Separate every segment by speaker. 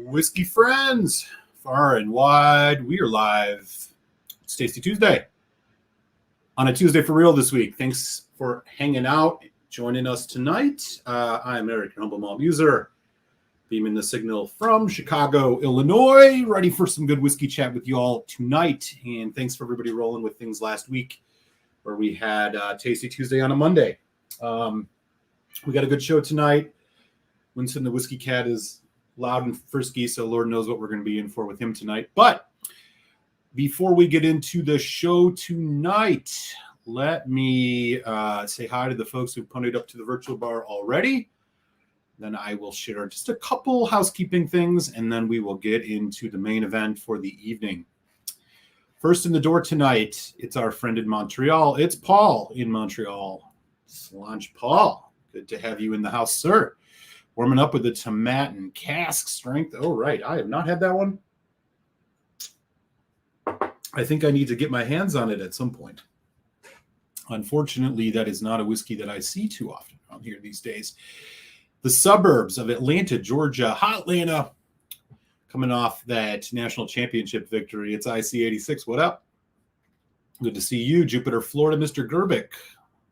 Speaker 1: Whiskey friends, far and wide, we are live. It's Tasty Tuesday. On a Tuesday for real this week. Thanks for hanging out, joining us tonight. I'm Eric, your humble malt user, beaming the signal from Chicago, Illinois, ready for some good whiskey chat with you all tonight. And thanks for everybody rolling with things last week, where we had Tasty Tuesday on a Monday. We got a good show tonight. Winston the Whiskey Cat is loud and frisky, so Lord knows what we're going to be in for with him tonight. But before we get into the show tonight, let me say hi to the folks who punted up to the virtual bar already. Then I will share just a couple housekeeping things, and then we will get into the main event for the evening. First in the door tonight, it's our friend in Montreal. It's Paul in Montreal. Slange Paul, good to have you in the house, sir. Warming up with the Tomatin cask strength. Oh, right. I have not had that one. I think I need to get my hands on it at some point. Unfortunately, that is not a whiskey that I see too often around here these days. The suburbs of Atlanta, Georgia, Hotlanta, coming off that national championship victory. It's IC86. What up? Good to see you. Jupiter, Florida, Mr. Gerbic.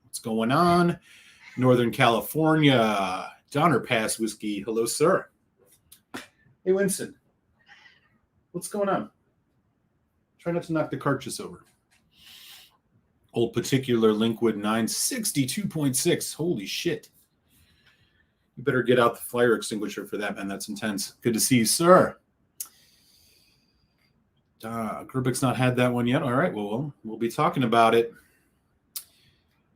Speaker 1: What's going on? Northern California, Donner Pass Whiskey. Hello, sir. Hey, Winston. What's going on? Try not to knock the cartridge over. Old Particular Linkwood 962.6. Holy shit. You better get out the fire extinguisher for that, man. That's intense. Good to see you, sir. Gerbic's not had that one yet. All right, well, we'll be talking about it.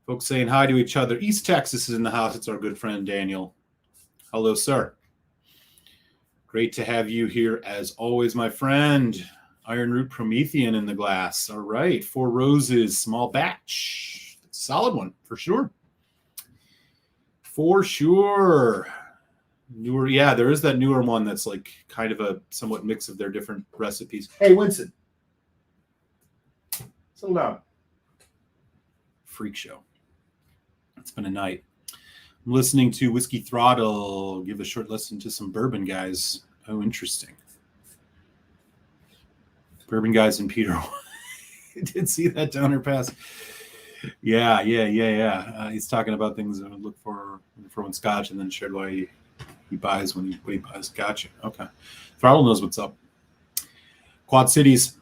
Speaker 1: Folks saying hi to each other. East Texas is in the house. It's our good friend, Daniel. Hello, sir. Great to have you here as always, my friend. Iron Root Promethean in the glass. All right. Four Roses, small batch. Solid one, for sure. For sure. Newer, yeah, there is that newer one that's like kind of a somewhat mix of their different recipes. Hey, Winston. Settle down. Freak show. It's been a night. I'm listening to Whiskey Throttle. Give a short listen to some bourbon guys. Oh, interesting. Bourbon guys and Peter. I did see that Donner Pass. Yeah. He's talking about things that I would look for one scotch, and then shared why he buys what he buys. Gotcha. Okay. Throttle knows what's up. Quad Cities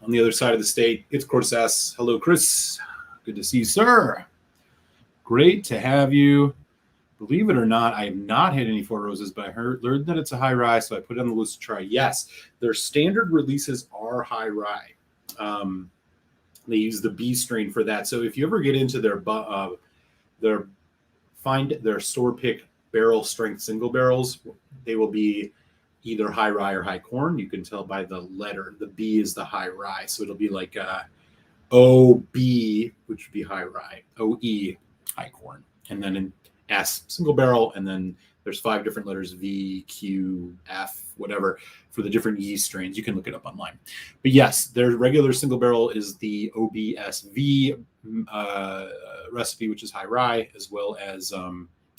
Speaker 1: on the other side of the state. It's Corsas. Hello, Chris. Good to see you, sir. Great to have you. Believe it or not, I have not had any Four Roses, but I learned that it's a high rye, so I put it on the list to try. Yes, their standard releases are high rye. They use the B strain for that. So if you ever get into their store pick barrel strength single barrels, they will be either high rye or high corn. You can tell by the letter. The B is the high rye, so it'll be like OB, which would be high rye, OE, high corn, and then in S, single barrel, and then there's 5 different letters, V, Q, F, whatever, for the different yeast strains. You can look it up online. But yes, their regular single barrel is the OBSV recipe, which is high rye, as well as I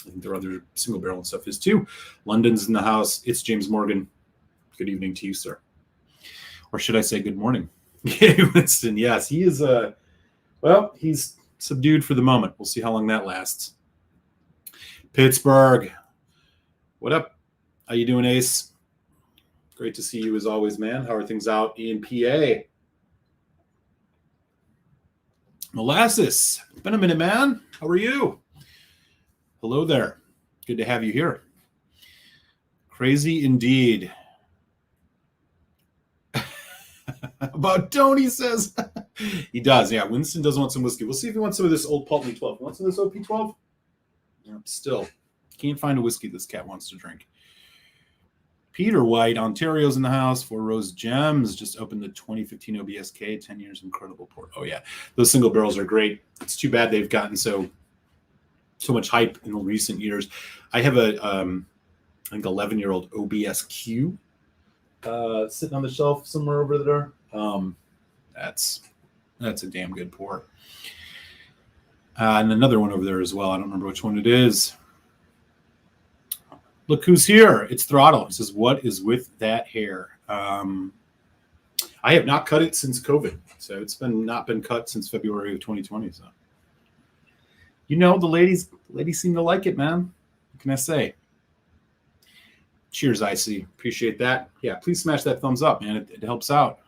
Speaker 1: think their other single barrel and stuff is too. London's in the house. It's James Morgan. Good evening to you, sir. Or should I say good morning? Winston, yes, he is, he's subdued for the moment. We'll see how long that lasts. Pittsburgh. What up? How you doing, Ace? Great to see you as always, man. How are things out in PA? Molasses. It's been a minute, man. How are you? Hello there. Good to have you here. Crazy indeed. About Tony says. He does, yeah. Winston does want some whiskey. We'll see if he wants some of this old Pulteney 12. Want some of this OP12? Still, can't find a whiskey this cat wants to drink. Peter White, Ontario's in the house. Four Rose Gems just opened the 2015 OBSK, 10 years incredible port. Oh, yeah. Those single barrels are great. It's too bad they've gotten so much hype in the recent years. I have a, I think, 11-year-old OBSQ sitting on the shelf somewhere over there. That's a damn good pour. And another one over there as well. I don't remember which one it is. Look who's here. It's Throttle. He says, what is with that hair? I have not cut it since COVID. So it's not been cut since February of 2020. So, you know, the ladies seem to like it, man. What can I say? Cheers, Icy. Appreciate that. Yeah, please smash that thumbs up, man. It helps out.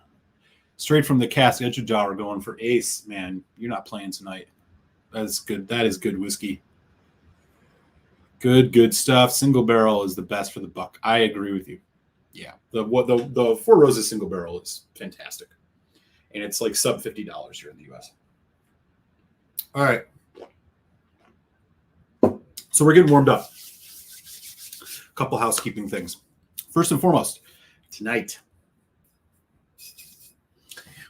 Speaker 1: Straight from the cask, Edge Dollar going for ace, man. You're not playing tonight. That's good. That is good whiskey. Good stuff. Single barrel is the best for the buck. I agree with you. Yeah, the Four Roses single barrel is fantastic, and it's like sub $50 here in the U.S. All right, so we're getting warmed up. A couple housekeeping things. First and foremost, tonight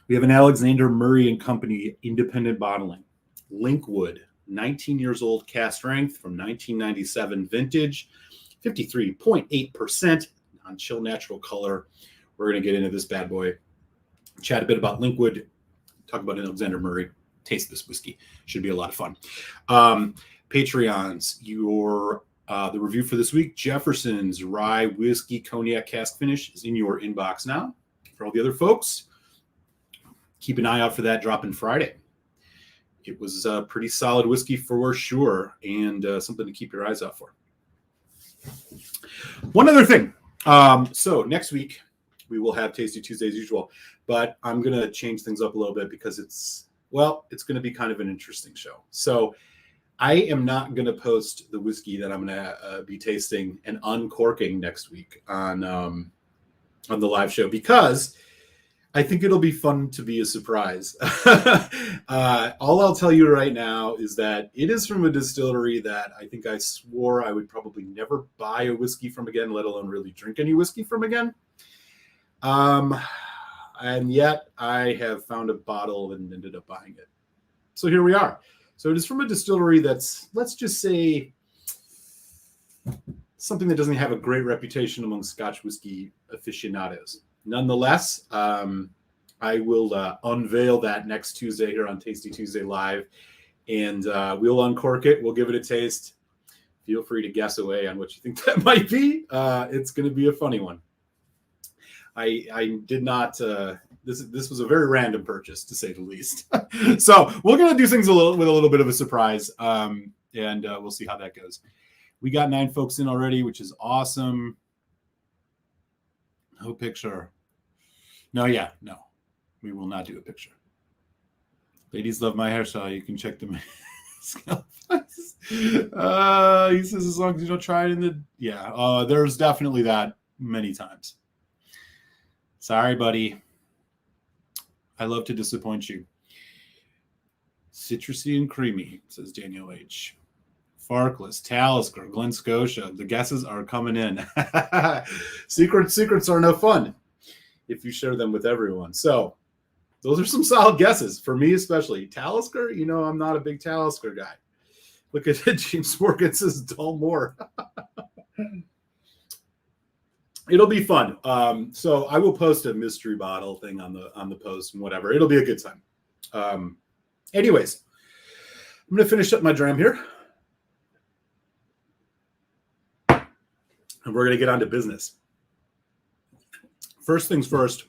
Speaker 1: we have an Alexander Murray and Company independent bottling, Linkwood, 19 years old, cask strength from 1997 vintage, 53.8%. On chill natural color. We're going to get into this bad boy, chat a bit about Linkwood, talk about Alexander Murray, taste this whiskey. Should be a lot of fun. Patreons, the review for this week, Jefferson's Rye Whiskey Cognac Cask Finish is in your inbox now. For all the other folks, keep an eye out for that dropping Friday. It was a pretty solid whiskey for sure, and something to keep your eyes out for. One other thing. So next week we will have Tasty Tuesday as usual, but I'm going to change things up a little bit because it's going to be kind of an interesting show. So I am not going to post the whiskey that I'm going to be tasting and uncorking next week on the live show because I think it'll be fun to be a surprise. All I'll tell you right now is that it is from a distillery that I think I swore I would probably never buy a whiskey from again, let alone really drink any whiskey from again. And yet I have found a bottle and ended up buying it. So here we are. So it is from a distillery that's, let's just say, something that doesn't have a great reputation among Scotch whiskey aficionados. Nonetheless, I will unveil that next Tuesday here on Tasty Tuesday Live, and we'll uncork it. We'll give it a taste. Feel free to guess away on what you think that might be. It's going to be a funny one. I did not. This was a very random purchase, to say the least. So we're going to do things with a little bit of a surprise, and we'll see how that goes. We got 9 folks in already, which is awesome. No picture. No. We will not do a picture. Ladies love my hairstyle. You can check them. He says as long as you don't try it in the... Yeah, there's definitely that many times. Sorry, buddy. I love to disappoint you. Citrusy and creamy, says Daniel H. Farkless, Talisker, Glen Scotia. The guesses are coming in. Secrets are no fun if you share them with everyone. So those are some solid guesses for me, especially. Talisker, I'm not a big Talisker guy. Look at it. James Morgan says Dalmore. It'll be fun. So I will post a mystery bottle thing on the post and whatever. It'll be a good time. Anyways, I'm going to finish up my dram here. And we're going to get on to business. First things first,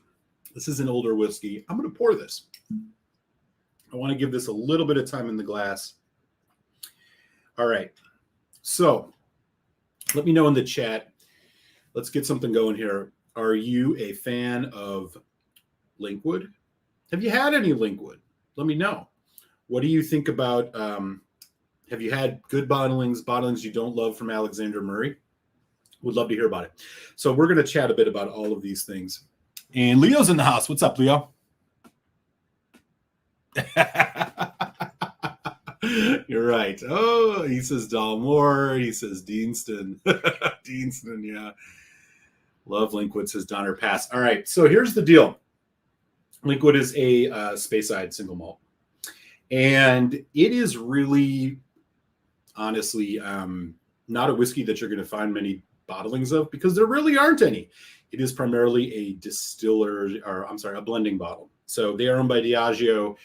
Speaker 1: this is an older whiskey. I'm going to pour this. I want to give this a little bit of time in the glass. All right. So let me know in the chat. Let's get something going here. Are you a fan of Linkwood? Have you had any Linkwood? Let me know. What do you think about, have you had good bottlings you don't love from Alexander Murray? Would love to hear about it. So we're going to chat a bit about all of these things. And Leo's in the house. What's up, Leo? You're right. Oh, he says Dalmore. He says Deanston. Deanston, yeah. Love Linkwood, says Donner Pass. All right, so here's the deal. Linkwood is a Speyside single malt. And it is really, honestly, not a whiskey that you're going to find many bottlings of because there really aren't any. It is primarily a blending bottle. So they are owned by Diageo.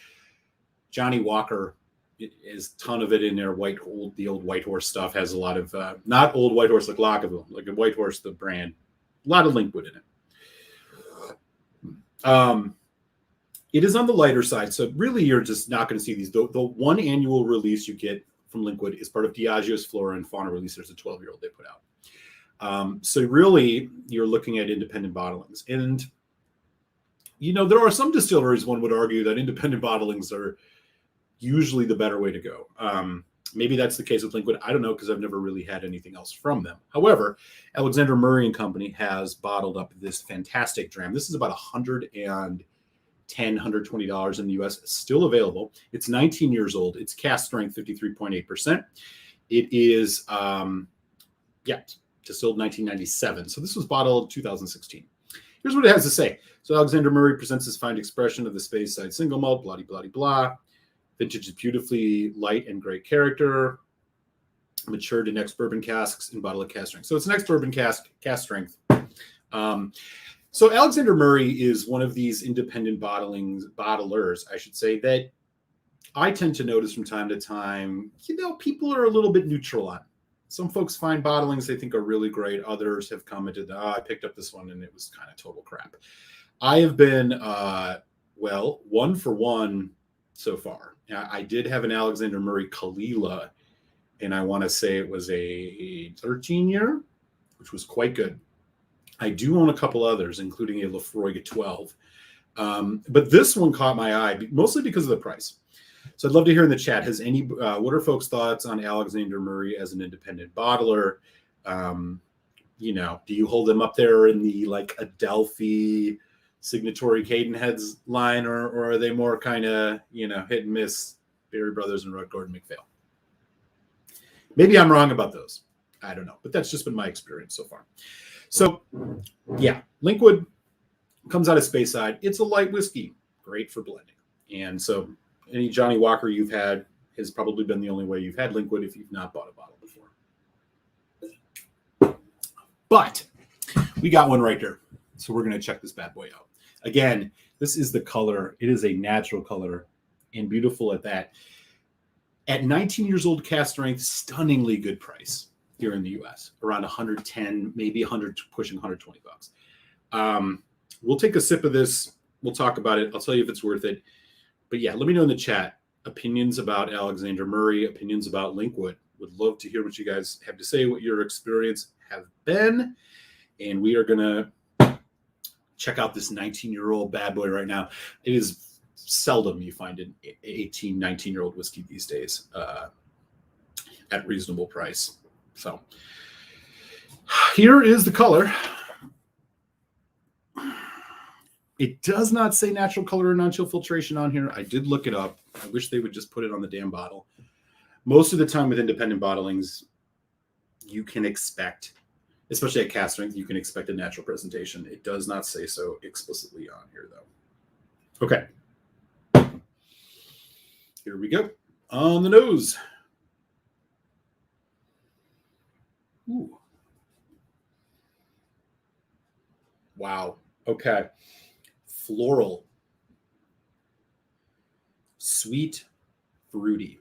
Speaker 1: Johnny Walker It is a ton of it in there. The old White Horse stuff has a lot of not old White Horse like Lockerville, like a White Horse the brand. A lot of Linkwood in it. It is on the lighter side, so really you're just not going to see these. The one annual release you get from Linkwood is part of Diageo's Flora and Fauna release. There's a 12-year-old they put out. So really you're looking at independent bottlings. And, there are some distilleries, one would argue, that independent bottlings are usually the better way to go. Maybe that's the case with Linkwood. I don't know, because I've never really had anything else from them. However, Alexander Murray and Company has bottled up this fantastic dram. This is about $110, $120 in the US. It's still available. It's 19 years old. It's cask strength, 53.8%. It is, distilled 1997. So this was bottled 2016. Here's what it has to say. So Alexander Murray presents his fine expression of the Speyside single malt, blah, blah, blah, blah. Vintage is beautifully light and great character. Matured in ex-bourbon casks and bottle of cask strength. So it's an ex-bourbon cask strength. So Alexander Murray is one of these independent bottlers, I should say, that I tend to notice from time to time, people are a little bit neutral on. Some folks find bottlings they think are really great. Others have commented, I picked up this one and it was kind of total crap. I have been, 1 for 1 so far. I did have an Alexander Murray Kalila, and I want to say it was a 13-year, which was quite good. I do own a couple others, including a Lafroig 12. But this one caught my eye, mostly because of the price. So I'd love to hear in the chat, what are folks' thoughts on Alexander Murray as an independent bottler? Do you hold them up there in the like Adelphi, Signatory, Cadenheads line, or are they more kind of, hit and miss, Berry Brothers and Rudd Gordon MacPhail? Maybe I'm wrong about those. I don't know, but that's just been my experience so far. So, Linkwood comes out of Speyside. It's a light whiskey, great for blending. And so any Johnny Walker you've had has probably been the only way you've had Linkwood if you've not bought a bottle before. But we got one right here. So we're going to check this bad boy out. Again, this is the color. It is a natural color and beautiful at that. At 19 years old, cask strength, stunningly good price here in the US, around 110, maybe 100, pushing $120. We'll take a sip of this. We'll talk about it. I'll tell you if it's worth it. But let me know in the chat opinions about Alexander Murray, opinions about Linkwood. Would love to hear what you guys have to say, what your experience have been. And we are going to check out this 19-year-old bad boy right now. It is seldom you find an 18, 19-year-old whiskey these days at reasonable price. So here is the color. It does not say natural color or non-chill filtration on here. I did look it up. I wish they would just put it on the damn bottle. Most of the time with independent bottlings, you can expect, especially at cask strength, you can expect a natural presentation. It does not say so explicitly on here, though. Okay. Here we go. On the nose. Ooh. Wow. Okay. Floral. Sweet, fruity.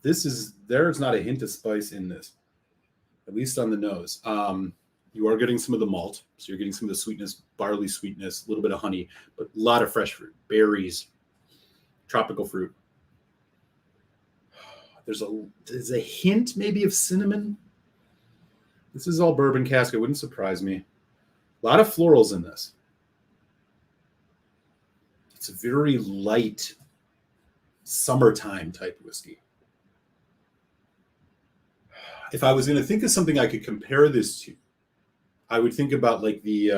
Speaker 1: There's not a hint of spice in this, at least on the nose. You are getting some of the malt, so you're getting some of the sweetness, barley sweetness, a little bit of honey, but a lot of fresh fruit, berries, tropical fruit. There's a hint maybe of cinnamon. This is all bourbon cask. It wouldn't surprise me. A lot of florals in this. It's a very light summertime type whiskey. If I was going to think of something I could compare this to, I would think about like the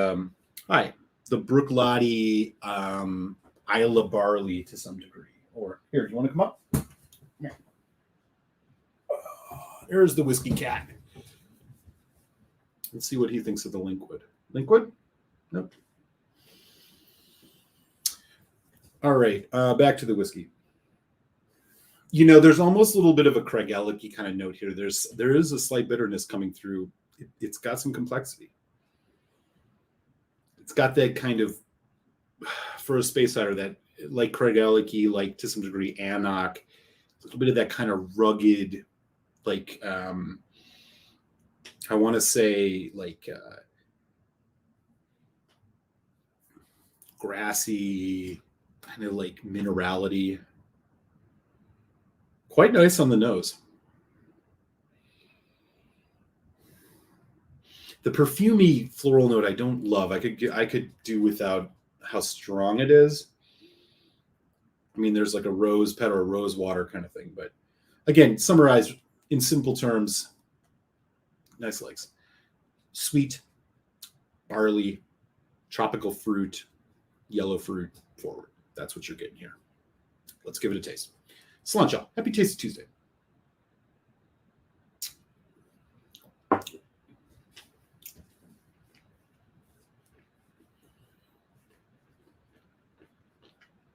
Speaker 1: Bruichladdich Isla Barley to some degree. Or here, do you want to come up? Yeah. There's the whiskey cat. Let's see what he thinks of the Linkwood. Linkwood? Nope. All right, back to the whiskey. There's almost a little bit of a Craig Ellicky kind of note here. There is a slight bitterness coming through. It's got some complexity. It's got that kind of, for a Speysider, that like Craig Ellicky, like to some degree Annock, a little bit of that kind of rugged, like I want to say like grassy, kind of like minerality. Quite nice on the nose. The perfumey floral note I don't love. I could do without how strong it is. I mean, there's like a rose petal or rose water kind of thing, but again, summarized in simple terms, nice legs. Sweet, barley, tropical fruit, yellow fruit forward. That's what you're getting here. Let's give it a taste. Cilantro. Happy Tasty Tuesday.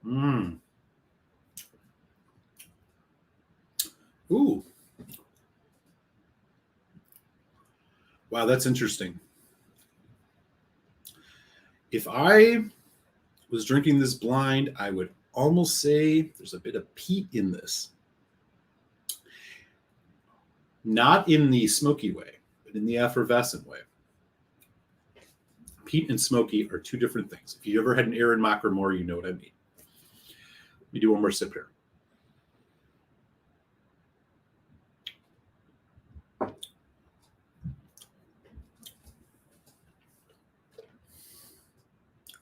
Speaker 1: Mmm. Ooh. Wow, that's interesting. If I was drinking this blind, I would almost say there's a bit of peat in this. Not in the smoky way, but in the effervescent way. Peat and smoky are two different things. If you ever had an Aaron Mock or more, you know what I mean. Let me do one more sip here.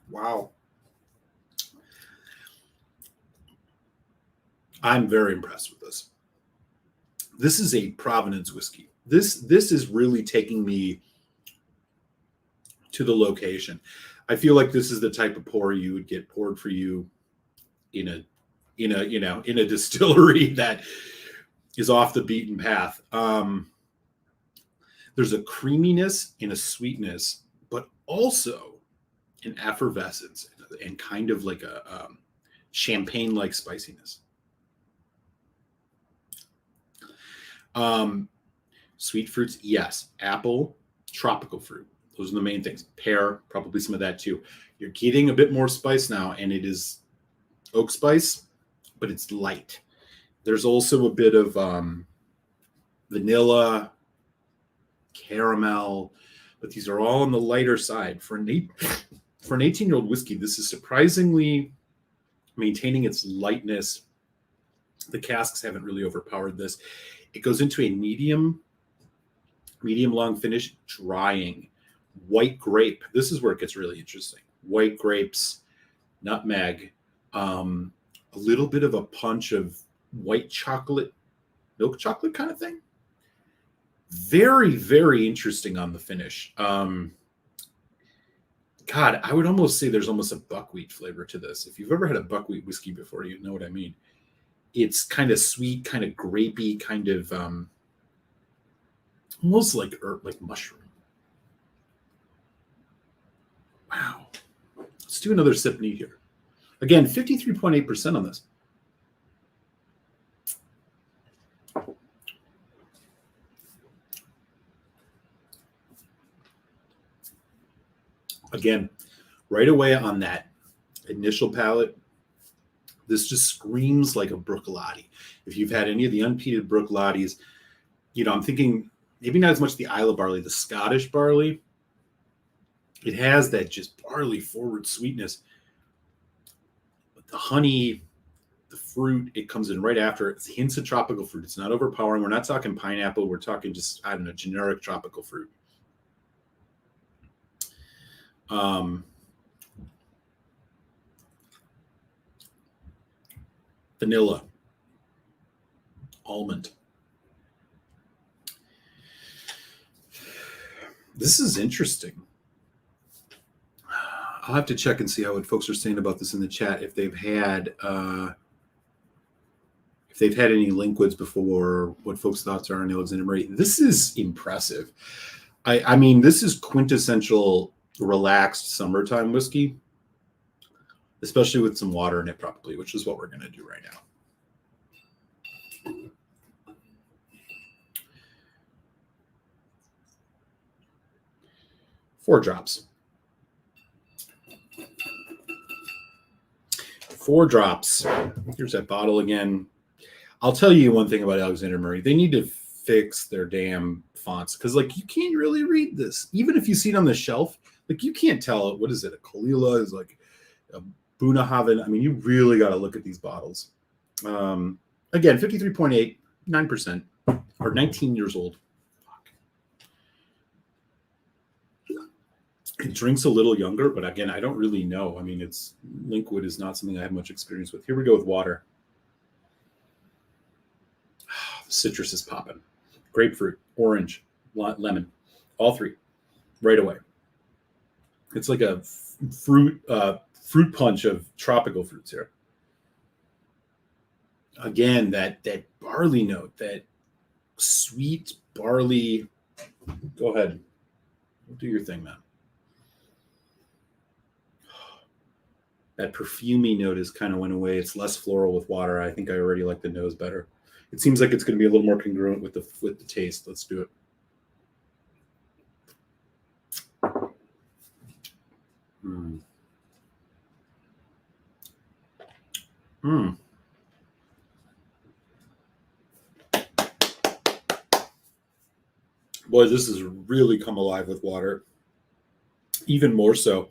Speaker 1: Wow. I'm very impressed with this. This is a Provenance whiskey. This is really taking me to the location. I feel like this is the type of pour you would get poured for you in a distillery that is off the beaten path. There's a creaminess and a sweetness, but also an effervescence and kind of like a champagne-like spiciness. Sweet fruits, yes. Apple, tropical fruit. Those are the main things. Pear, probably some of that too. You're getting a bit more spice now, and it is oak spice, but it's light. There's also a bit of vanilla, caramel, but these are all on the lighter side. For an 18-year-old whiskey, this is surprisingly maintaining its lightness. The casks haven't really overpowered this. It goes into a medium long finish, drying. White grape. This is where it gets really interesting. White grapes, nutmeg, a little bit of a punch of white chocolate, milk chocolate kind of thing. Very, very interesting on the finish. God, I would almost say there's almost a buckwheat flavor to this. If you've ever had a buckwheat whiskey before, you know what I mean. It's kind of sweet, kind of grapey, kind of almost like herb, like mushroom. Wow. Let's do another sip neat here. Again, 53.8% on this. Again, right away on that initial palate, this just screams like a Bruichladdich. If you've had any of the unpeated Bruichladdich, I'm thinking maybe not as much the Isle of barley, the Scottish barley. It has that just barley forward sweetness. But the honey, the fruit, it comes in right after. It's hints of tropical fruit. It's not overpowering. We're not talking pineapple. We're talking just, generic tropical fruit. Vanilla, almond. This is interesting. I'll have to check and see what folks are saying about this in the chat. If they've had any Linkwoods before, what folks' thoughts are on Alexander Murray. This is impressive. I mean, this is quintessential relaxed summertime whiskey, especially with some water in it, probably, which is what we're going to do right now. Four drops. 4 drops. Here's that bottle again. I'll tell you one thing about Alexander Murray. They need to fix their damn fonts because, like, you can't really read this. Even if you see it on the shelf, like, you can't tell what is it. A Kalila is like a Bunahaven. I mean, you really got to look at these bottles. Again, 53.8, 9%, or 19 years old. It drinks a little younger, but again, I don't really know. I mean, it's Linkwood is not something I have much experience with. Here we go with water. The citrus is popping. Grapefruit, orange, lemon, all three right away. It's like a fruit punch of tropical fruits here. Again, that barley note, that sweet barley. Go ahead. Do your thing, man. That perfumey note is kind of went away. It's less floral with water. I think I already like the nose better. It seems like it's going to be a little more congruent with the taste. Let's do it. Boy, this has really come alive with water. Even more so.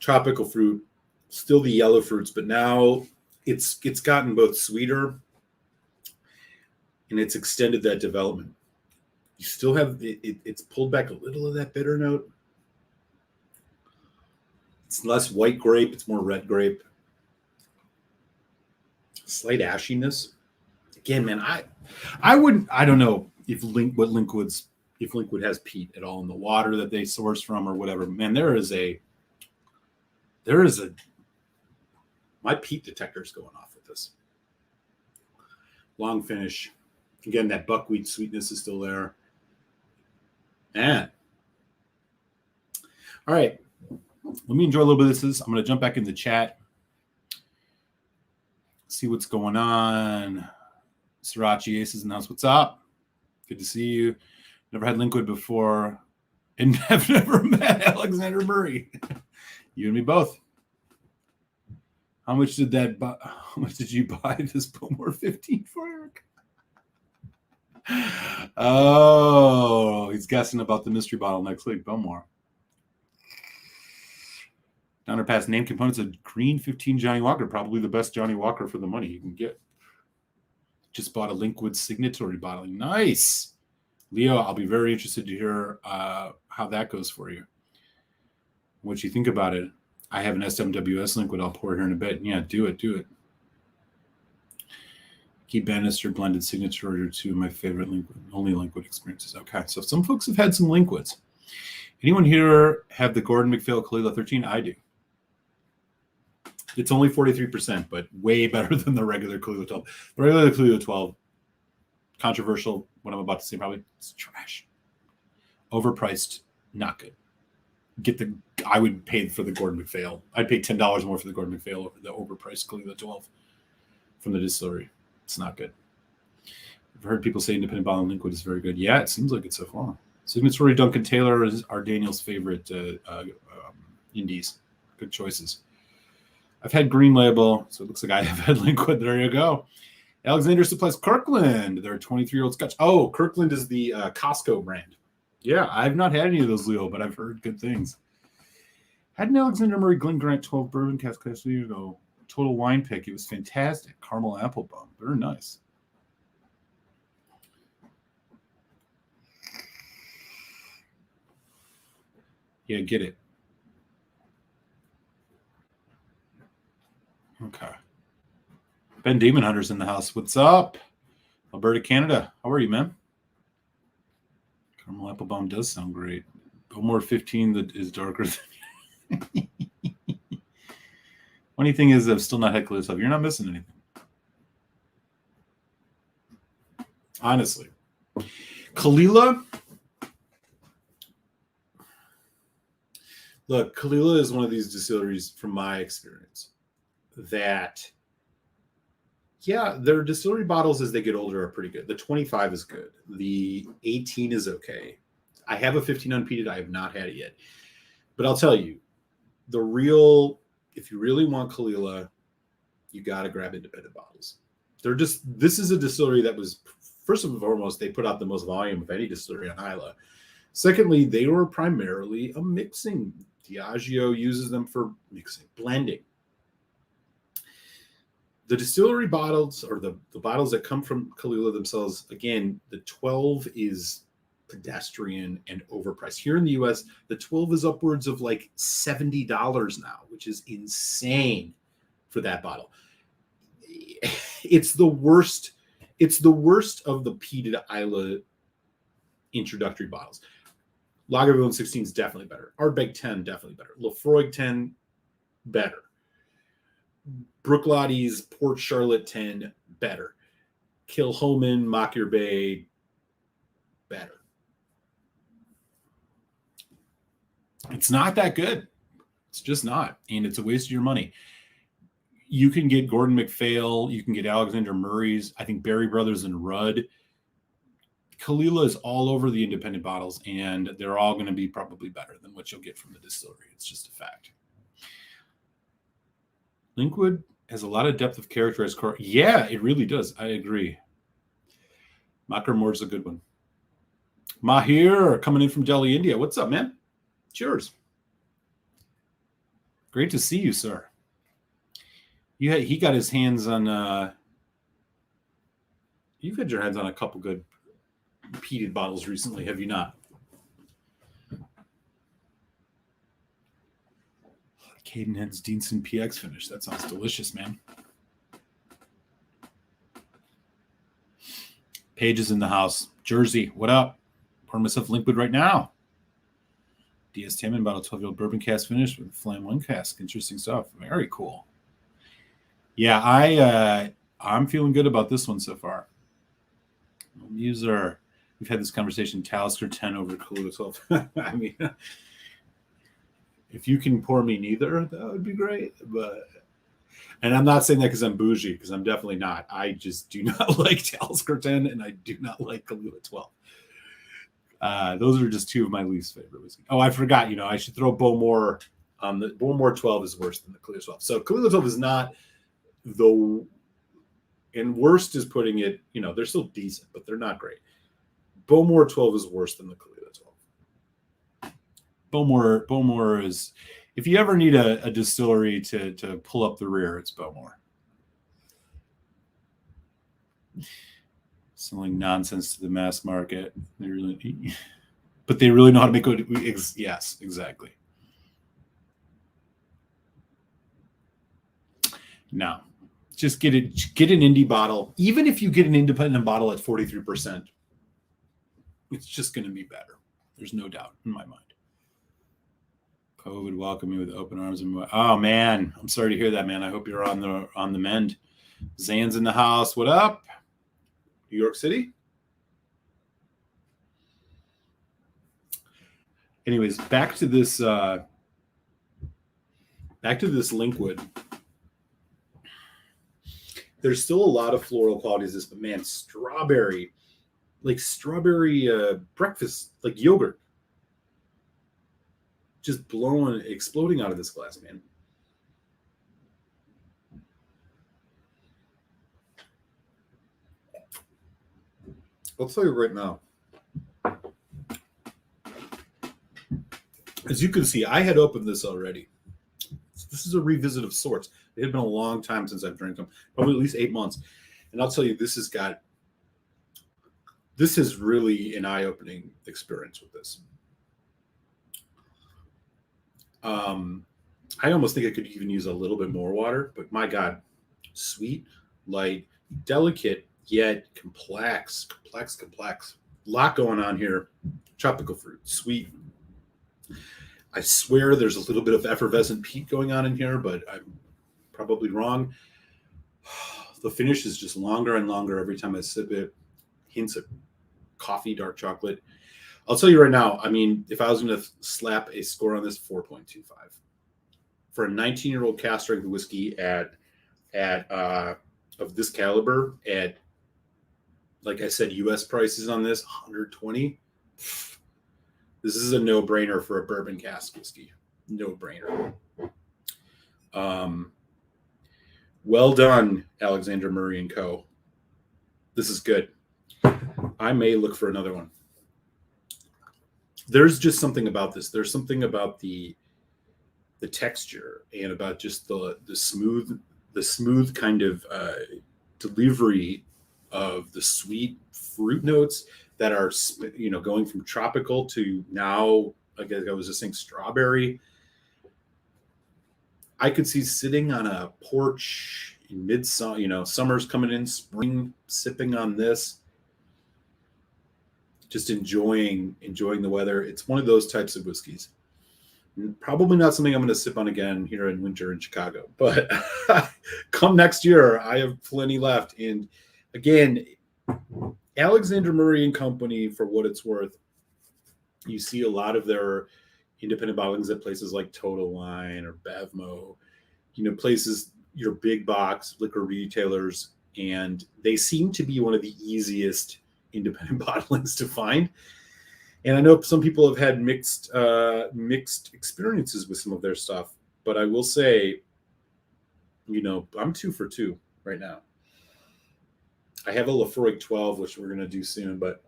Speaker 1: Tropical fruit, still the yellow fruits, but now it's gotten both sweeter and it's extended that development. You still have it's pulled back a little of that bitter note. It's less white grape, it's more red grape. Slight ashiness. Again, man, I don't know if Linkwood has peat at all in the water that they source from or whatever. Man, there is a my peat detector's going off with this. Long finish. Again, that buckwheat sweetness is still there. And all right, let me enjoy a little bit of this. I'm going to jump back in the chat, see what's going on. Sriracha Aces in the house. What's up? Good to see you. Never had Linkwood before and have never met Alexander Murray. You and me both. How much did you buy this Bowmore 15 for, Eric? Oh, he's guessing about the mystery bottle next week. Bowmore. Downer Pass name components of green 15 Johnny Walker. Probably the best Johnny Walker for the money you can get. Just bought a Linkwood signatory bottling. Nice. Leo, I'll be very interested to hear how that goes for you. What you think about it. I have an SMWS Linkwood I'll pour here in a bit. Yeah, do it. Keith Bannister blended signature to my favorite only Linkwood experiences. Okay, so some folks have had some Linkwoods. Anyone here have the Gordon MacPhail Kalila 13? I do. It's only 43%, but way better than the regular Kalila 12. The regular Kalila 12, controversial, what I'm about to say probably, it's trash. Overpriced, not good. I would pay for the Gordon MacPhail. I'd pay $10 more for the Gordon MacPhail over the overpriced Kalila 12 from the distillery. It's not good. I've heard people say independent bottling Linkwood is very good. Yeah, it seems like it so far. Signatory Duncan Taylor are Daniel's favorite indies. Good choices. I've had Green Label, so it looks like I have had Linkwood. There you go. Alexander supplies Kirkland. They're a 23-year-old Scotch. Oh, Kirkland is the Costco brand. Yeah, I've not had any of those, Leo, but I've heard good things. Had an Alexander Murray Glen Grant 12 bourbon cask last year ago. Total wine pick. It was fantastic. Caramel apple bomb. Very nice. Yeah, get it. Okay. Ben Demon Hunter's in the house. What's up? Alberta, Canada. How are you, man? Caramel apple bomb does sound great. Bowmore 15 that is darker than Funny thing is, I've still not had Kalila stuff. You're not missing anything. Honestly. Kalila. Look, Kalila is one of these distilleries, from my experience, that, yeah, their distillery bottles as they get older are pretty good. The 25 is good. The 18 is okay. I have a 15 unpeated. I have not had it yet. But I'll tell you, if you really want Kalila, you got to grab independent bottles. This is a distillery that was, first and foremost, they put out the most volume of any distillery on Isla. Secondly, they were primarily a mixing. Diageo uses them for mixing, blending. The distillery bottles, or the bottles that come from Caol Ila themselves, again, the 12 is pedestrian and overpriced. Here in the US, the 12 is upwards of like $70 now, which is insane for that bottle. It's the worst. It's the worst of the peated Isla introductory bottles. Lagavulin 16 is definitely better. Ardbeg 10 definitely better. Lafroig 10 better. Brooklotties Port Charlotte 10 better. Kilchoman Mockyer Bay better. It's not that good. It's just not, and it's a waste of your money. You can get Gordon MacPhail, you can get Alexander Murray's, I think Berry Brothers and Rudd. Caol Ila is all over the independent bottles, and they're all going to be probably better than what you'll get from the distillery. It's just a fact. Linkwood has a lot of depth of character as core. Yeah, it really does. I agree. Macklemore is a good one. Mahir coming in from Delhi, India. What's up, man? Cheers. Great to see you, sir. He got his hands on. You've had your hands on a couple good peated bottles recently, have you not? Cadenhead's Deanson PX finish. That sounds delicious, man. Paige is in the house. Jersey, what up? Pouring myself Linkwood right now. DS Taman bottle 12-year-old bourbon cask finish with Flam 1 cask. Interesting stuff. Very cool. Yeah, I'm feeling good about this one so far. We've had this conversation, Talisker 10 over Caol Ila 12. I mean, if you can pour me neither, that would be great. And I'm not saying that because I'm bougie, because I'm definitely not. I just do not like Talisker 10, and I do not like Caol Ila 12. Those are just two of my least favorite whiskey. Oh, I forgot. I should throw Bowmore. The Bowmore 12 is worse than the Caol Ila 12. So Caol Ila 12 is not the, and worst is putting it. They're still decent, but they're not great. Bowmore 12 is worse than the Caol Ila 12. Bowmore is, if you ever need a distillery to pull up the rear, it's Bowmore. Selling nonsense to the mass market. But they really know how to make it. Yes, exactly. No, just get an indie bottle. Even if you get an independent bottle at 43%, it's just going to be better. There's no doubt in my mind. COVID welcome me with open arms. Oh man, I'm sorry to hear that, man. I hope you're on the mend. Zan's in the house. What up? New York City. Anyways, back to this Linkwood. There's still a lot of floral qualities this, but man, strawberry breakfast, like yogurt, just exploding out of this glass, man. I'll tell you right now. As you can see, I had opened this already. This is a revisit of sorts. It had been a long time since I've drank them, probably at least 8 months. And I'll tell you, this is really an eye-opening experience with this. I almost think I could even use a little bit more water, but my God, sweet, light, delicate, yet complex. A lot going on here. Tropical fruit, sweet. I swear there's a little bit of effervescent peat going on in here, but I'm probably wrong. The finish is just longer and longer every time I sip it. Hints of coffee, dark chocolate. I'll tell you right now, I mean, if I was going to slap a score on this, 4.25. For a 19-year-old cask strength whiskey of this caliber at, like I said, U.S. prices on this, $120. This is a no-brainer for a bourbon cask whiskey. No-brainer. Well done, Alexander Murray and Co. This is good. I may look for another one. There's just something about this. There's something about the texture and about just the smooth kind of delivery of the sweet fruit notes that are, going from tropical to now, like I was just saying, strawberry. I could see sitting on a porch in midsummer, summer's coming in, spring, sipping on this, just enjoying the weather. It's one of those types of whiskeys. Probably not something I'm going to sip on again here in winter in Chicago, but come next year, I have plenty left. And again, Alexander Murray and Company, for what it's worth, you see a lot of their independent bottlings at places like Total Wine or Bevmo, places, your big box liquor retailers, and they seem to be one of the easiest independent bottlings to find. And I know some people have had mixed experiences with some of their stuff, but I will say, I'm 2 for 2 right now. I have a Lafroig 12, which we're going to do soon, but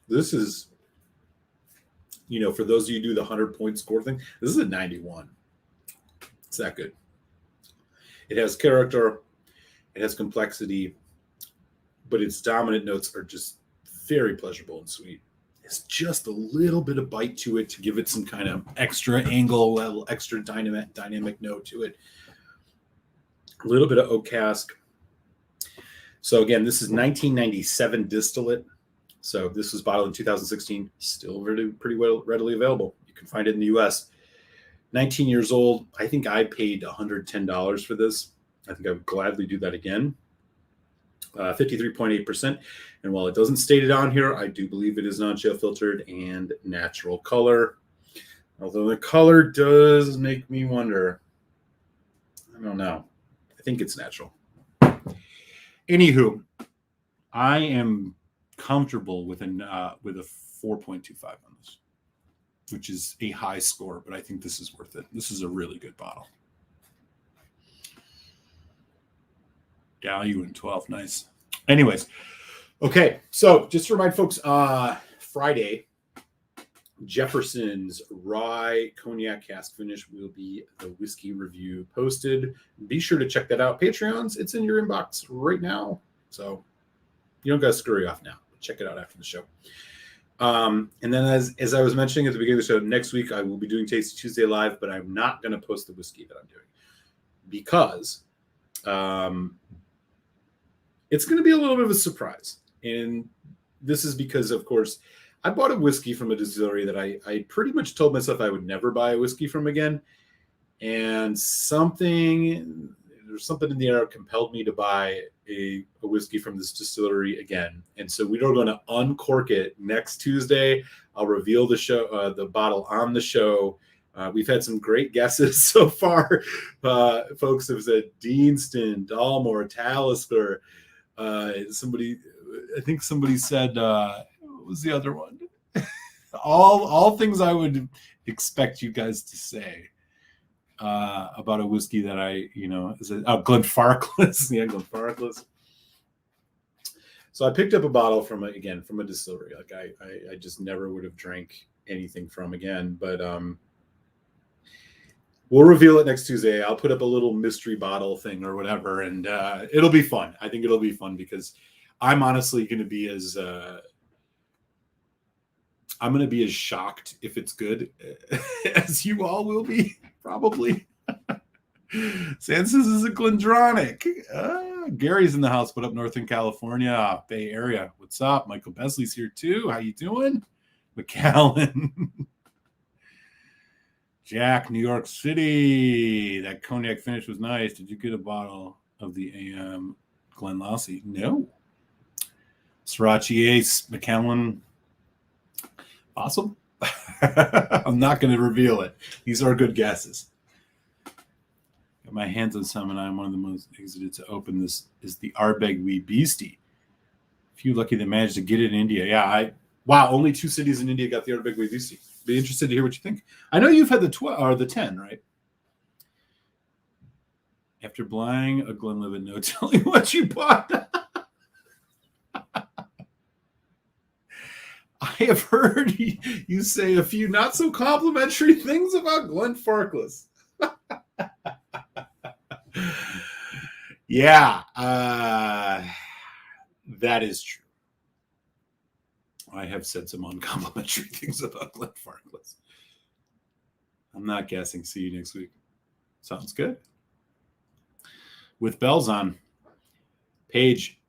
Speaker 1: this is, for those of you who do the 100-point score thing, this is a 91. It's that good. It has character. It has complexity. But its dominant notes are just very pleasurable and sweet. It's just a little bit of bite to it to give it some kind of extra angle, level, extra dynamic note to it. A little bit of oak cask. So again, this is 1997 distillate. So this was bottled in 2016. Still pretty well readily available. You can find it in the U.S. 19 years old. I think I paid $110 for this. I think I would gladly do that again. 53.8%. And while it doesn't state it on here, I do believe it is non-chill filtered and natural color. Although the color does make me wonder. I don't know. I think it's natural. Anywho, I am comfortable with a 4.25 on this, which is a high score, but I think this is worth it. This is a really good bottle. Value in 12. Nice. Anyways, okay. So just to remind folks, Friday, Jefferson's Rye Cognac Cask Finish will be the whiskey review posted. Be sure to check that out. Patreons, it's in your inbox right now. So you don't got to scurry off now. Check it out after the show. And then as I was mentioning at the beginning of the show, next week I will be doing Tasty Tuesday Live, but I'm not going to post the whiskey that I'm doing because it's going to be a little bit of a surprise. And this is because, of course, I bought a whiskey from a distillery that I pretty much told myself I would never buy a whiskey from again. And there's something in the air compelled me to buy a whiskey from this distillery again. And so we are going to uncork it next Tuesday. I'll reveal the bottle on the show. We've had some great guesses so far. Folks have said Deanston, Dalmore, Talisker. I think somebody said, what was the other one? all things I would expect you guys to say about a whiskey that Glenfarclas. Yeah, Glenfarclas. So I picked up a bottle from a distillery. Like I just never would have drank anything from again, but we'll reveal it next Tuesday. I'll put up a little mystery bottle thing or whatever, and it'll be fun. I think it'll be fun because I'm honestly going to be as shocked if it's good as you all will be, probably. Sans is a Glendronach. Gary's in the house, but up north in California, Bay Area. What's up? Michael Besley's here too. How you doing? McAllen. Jack, New York City. That cognac finish was nice. Did you get a bottle of the AM Glenlawsey? No. Sriracha Ace, McAllen. Awesome. I'm not going to reveal it. These are good guesses. Got my hands on some, and I'm one of the most excited to open this. Is the Ardbeg Wee Beastie. Few lucky that managed to get it in India. Yeah, only 2 cities in India got the Ardbeg Wee Beastie. Be interested to hear what you think. I know you've had the 10, right? After buying a Glenlivet, no telling what you bought. I have heard you say a few not so complimentary things about Glenfarclas. Yeah, that is true. I have said some uncomplimentary things about Glenfarclas. I'm not guessing. See you next week. Sounds good. With bells on. Paige,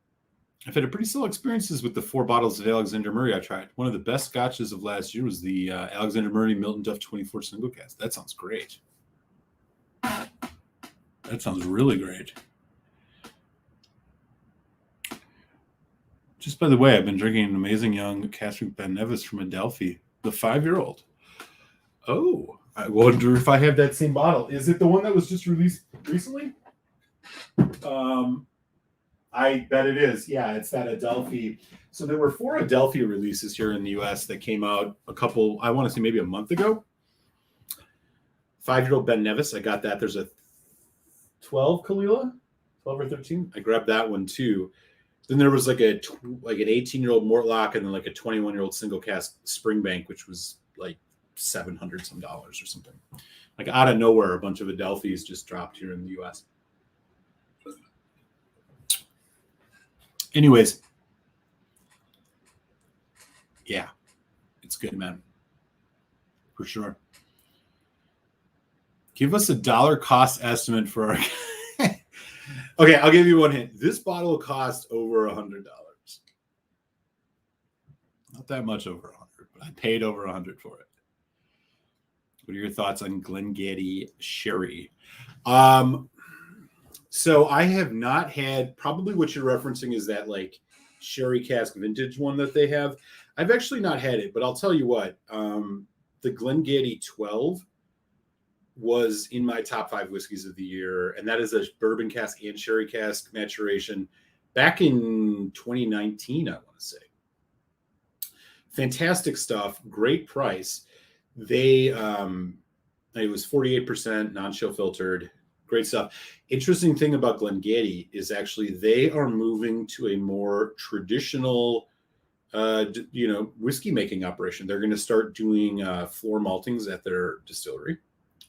Speaker 1: I've had a pretty slow experiences with the 4 bottles of Alexander Murray I tried. One of the best scotches of last year was the Alexander Murray Milton Duff 24 single cask. That sounds great. That sounds really great. Just by the way, I've been drinking an amazing young Catherine Ben Nevis from Adelphi, the 5-year-old. Oh, I wonder if I have that same bottle. Is it the one that was just released recently? I bet it is. Yeah, it's that Adelphi. So there were 4 Adelphi releases here in the U.S. that came out I want to say maybe a month ago. 5-year-old Ben Nevis, I got that. There's a 12 Kalila, 12 or 13. I grabbed that one too. Then there was like an 18-year-old Mortlock and then like a 21-year-old single cask Springbank, which was like $700 some or something. Like out of nowhere, a bunch of Adelphis just dropped here in the U.S. Anyways, yeah, it's good, man, for sure. Give us a dollar cost estimate for our. Okay, I'll give you one hint. This bottle cost over $100. Not that much over 100, but I paid over 100 for it. What are your thoughts on Glengarry Sherry? So I have not had, probably what you're referencing is that like sherry cask vintage one that they have. I've actually not had it, but I'll tell you what, the Glengarry 12 was in my top 5 whiskeys of the year. And that is a bourbon cask and sherry cask maturation back in 2019, I want to say. Fantastic stuff. Great price. It was 48% non-chill filtered. Great stuff. Interesting thing about Glengarry is actually they are moving to a more traditional, whiskey making operation. They're going to start doing floor maltings at their distillery,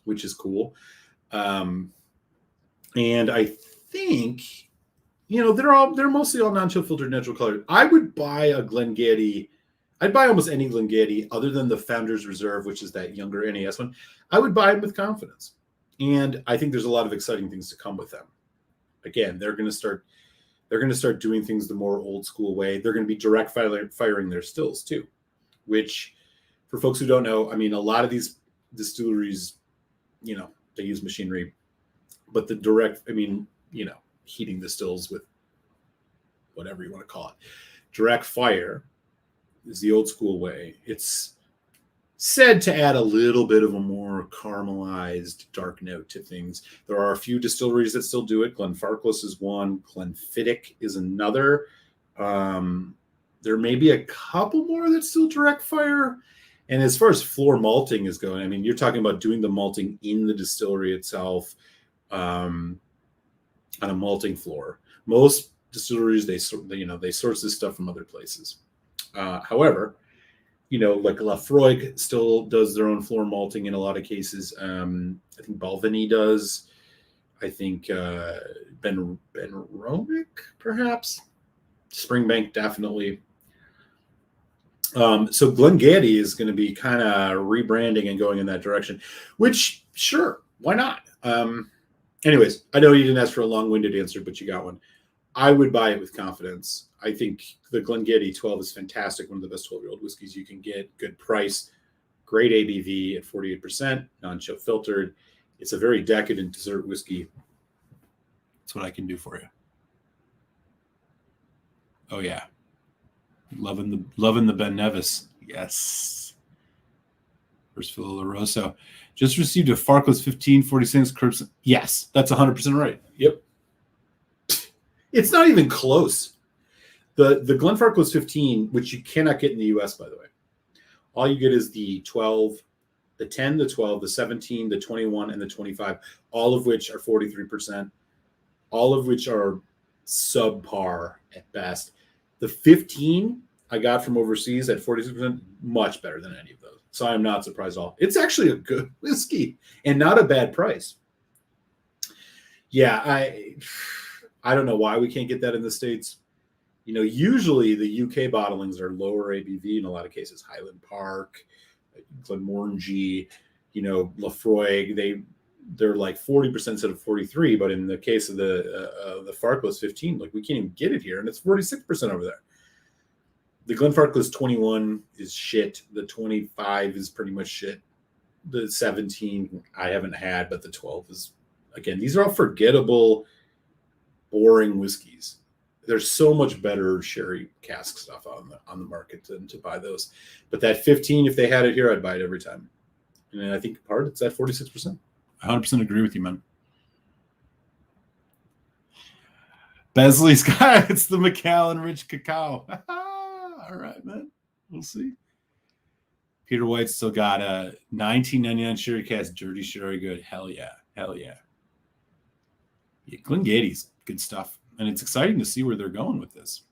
Speaker 1: which is cool. And I think, they're mostly all non-chill filtered, natural colored. I would buy a Glengarry. I'd buy almost any Glengarry other than the Founder's Reserve, which is that younger NAS one. I would buy it with confidence. And I think there's a lot of exciting things to come with them. Again, they're going to start doing things the more old school way. They're going to be direct firing their stills too, which for folks who don't know, I mean, a lot of these distilleries, they use machinery, but the direct, heating the stills with whatever you want to call it, direct fire is the old school way. It's said to add a little bit of a more caramelized dark note to things. There are a few distilleries that still do it. Glenfarclas is one. Glenfiddich is another. There may be a couple more that still direct fire. And as far as floor malting is going, I mean, you're talking about doing the malting in the distillery itself on a malting floor. Most distilleries, they source this stuff from other places. However, like Lafroig still does their own floor malting in a lot of cases. I think Balvenie does. I think Ben Romick, perhaps. Springbank, definitely. So Glengarry is going to be kind of rebranding and going in that direction, which, sure, why not? Anyways, I know you didn't ask for a long-winded answer, but you got one. I would buy it with confidence. I think the Glengarry 12 is fantastic. One of the best 12-year-old whiskeys you can get. Good price, great ABV at 48%, non-chill filtered. It's a very decadent dessert whiskey. That's what I can do for you. Oh yeah, loving the Ben Nevis. Yes. First Phil Laroso just received a Farkless 1546 Curbs. Yes, that's 100% right. Yep. It's not even close. The Glenfarclas 15, which you cannot get in the US, by the way. All you get is the 12, the 10, the 12, the 17, the 21, and the 25, all of which are 43%. all of which are subpar at best. The 15 I got from overseas at 46%, much better than any of those. So I'm not surprised at all. It's actually a good whiskey and not a bad price. Yeah, I don't know why we can't get that in the States. Usually the UK bottlings are lower ABV in a lot of cases. Highland Park, Glenmorangie, Lafroig, they're like 40% instead of 43. But in the case of the Farkless 15, like we can't even get it here, and it's 46% over there. The Glenfarclas 21 is shit. The 25 is pretty much shit. The 17 I haven't had, but the 12 is, again, these are all forgettable, boring whiskeys. There's so much better sherry cask stuff on the market to buy those. But that 15, if they had it here, I'd buy it every time. And I think it's at 46%. 100% agree with you, man. Besley's got it's the Macallan Rich Cacao. All right, man. We'll see. Peter White's still got a 1999 sherry cask, dirty sherry good. Hell yeah. Yeah, Glengatty's good stuff. And it's exciting to see where they're going with this.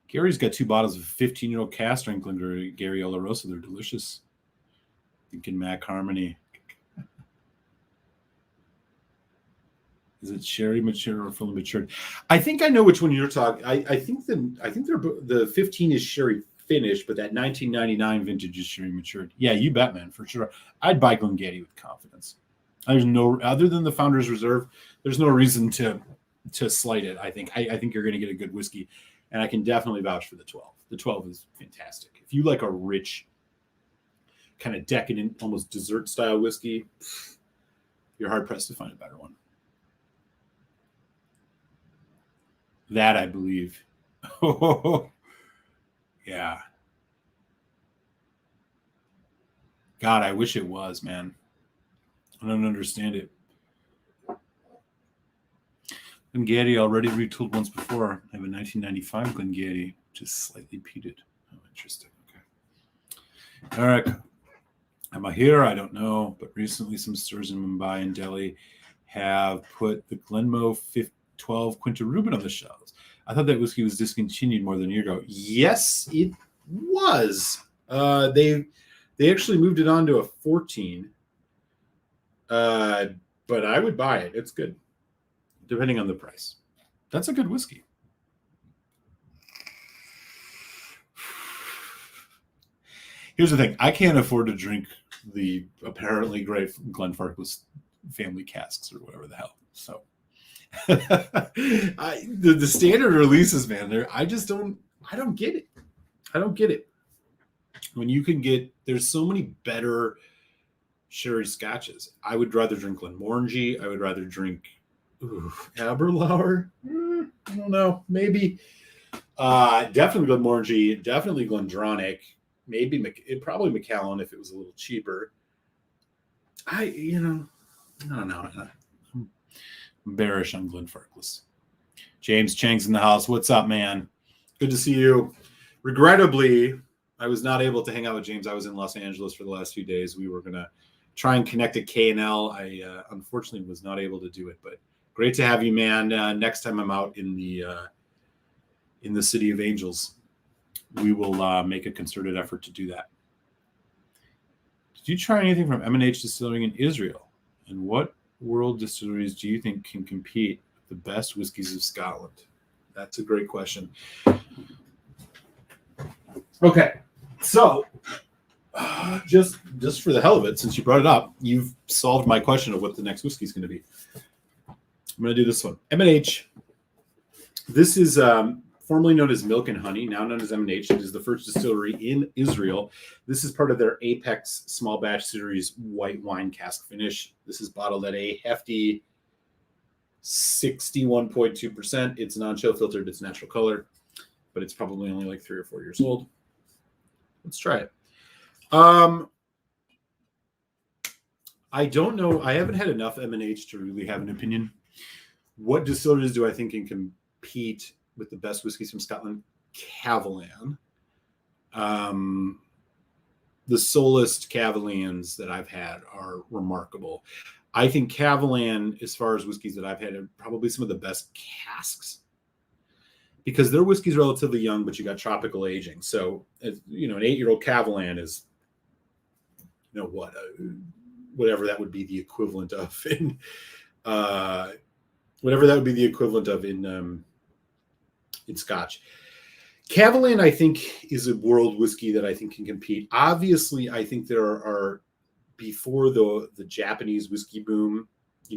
Speaker 1: Gary's got 2 bottles of 15-year-old cask strength Gary Oloroso. They're delicious. Thinking Mac Harmony. Is it sherry mature or fully matured? I think I know which one you're talking. I think the 15 is sherry finished, but that 1999 vintage is sherry matured. Yeah, you bet, man, for sure. I'd buy Glengatty with confidence. There's no, other than the Founder's Reserve, there's no reason to slight it. I think you're going to get a good whiskey, and I can definitely vouch for the 12. The 12 is fantastic. If you like a rich, kind of decadent, almost dessert style whiskey, you're hard pressed to find a better one. That I believe. Oh, yeah. God, I wish it was, man. I don't understand it. Glengatty already retooled once before. I have a 1995 Glengatty, just slightly peated. Oh, interesting. Okay. Eric, am I here? I don't know. But recently, some stores in Mumbai and Delhi have put the Glenmoe 12 Quinta Rubin on the shelves. I thought that whiskey was discontinued more than a year ago. Yes, it was. They actually moved it on to a 14. But I would buy it. It's good, depending on the price. That's a good whiskey. Here's the thing. I can't afford to drink the apparently great Glenfarclas family casks or whatever the hell. So the standard releases, man, I don't get it. I don't get it. When you can there's so many better sherry scotches. I would rather drink Glenmorangie. I would rather drink Aberlour. I don't know. Maybe. Definitely Glenmorangie. Definitely Glendronach. Maybe probably Macallan if it was a little cheaper. I don't know. I'm bearish on Glenfarclas. James Chang's in the house. What's up, man? Good to see you. Regrettably, I was not able to hang out with James. I was in Los Angeles for the last few days. We were going to try and connect at K&L. I unfortunately was not able to do it, but great to have you, man. Next time I'm out in the City of Angels, we will make a concerted effort to do that. Did you try anything from M&H Distilling in Israel? And what world distilleries do you think can compete with the best whiskeys of Scotland? That's a great question. Okay, so just for the hell of it, since you brought it up, you've solved my question of what the next whiskey is going to be. I'm going to do this one. M&H. This is formerly known as Milk and Honey, now known as M&H. It is the first distillery in Israel. This is part of their Apex Small Batch Series white wine cask finish. This is bottled at a hefty 61.2%. It's non-chill filtered. It's natural color, but it's probably only like 3 or 4 years old. Let's try it. I don't know. I haven't had enough M&H to really have an opinion. What distilleries do I think can compete with the best whiskeys from Scotland? Cavalan. The Solist Cavalians that I've had are remarkable. I think Cavalan, as far as whiskeys that I've had, are probably some of the best casks because their whiskey's relatively young, but you got tropical aging. So, an 8-year-old Cavalan is, whatever that would be the equivalent of in, in Scotch. Cavalan, I think, is a world whiskey that I think can compete. Obviously, I think there are before the Japanese whiskey boom,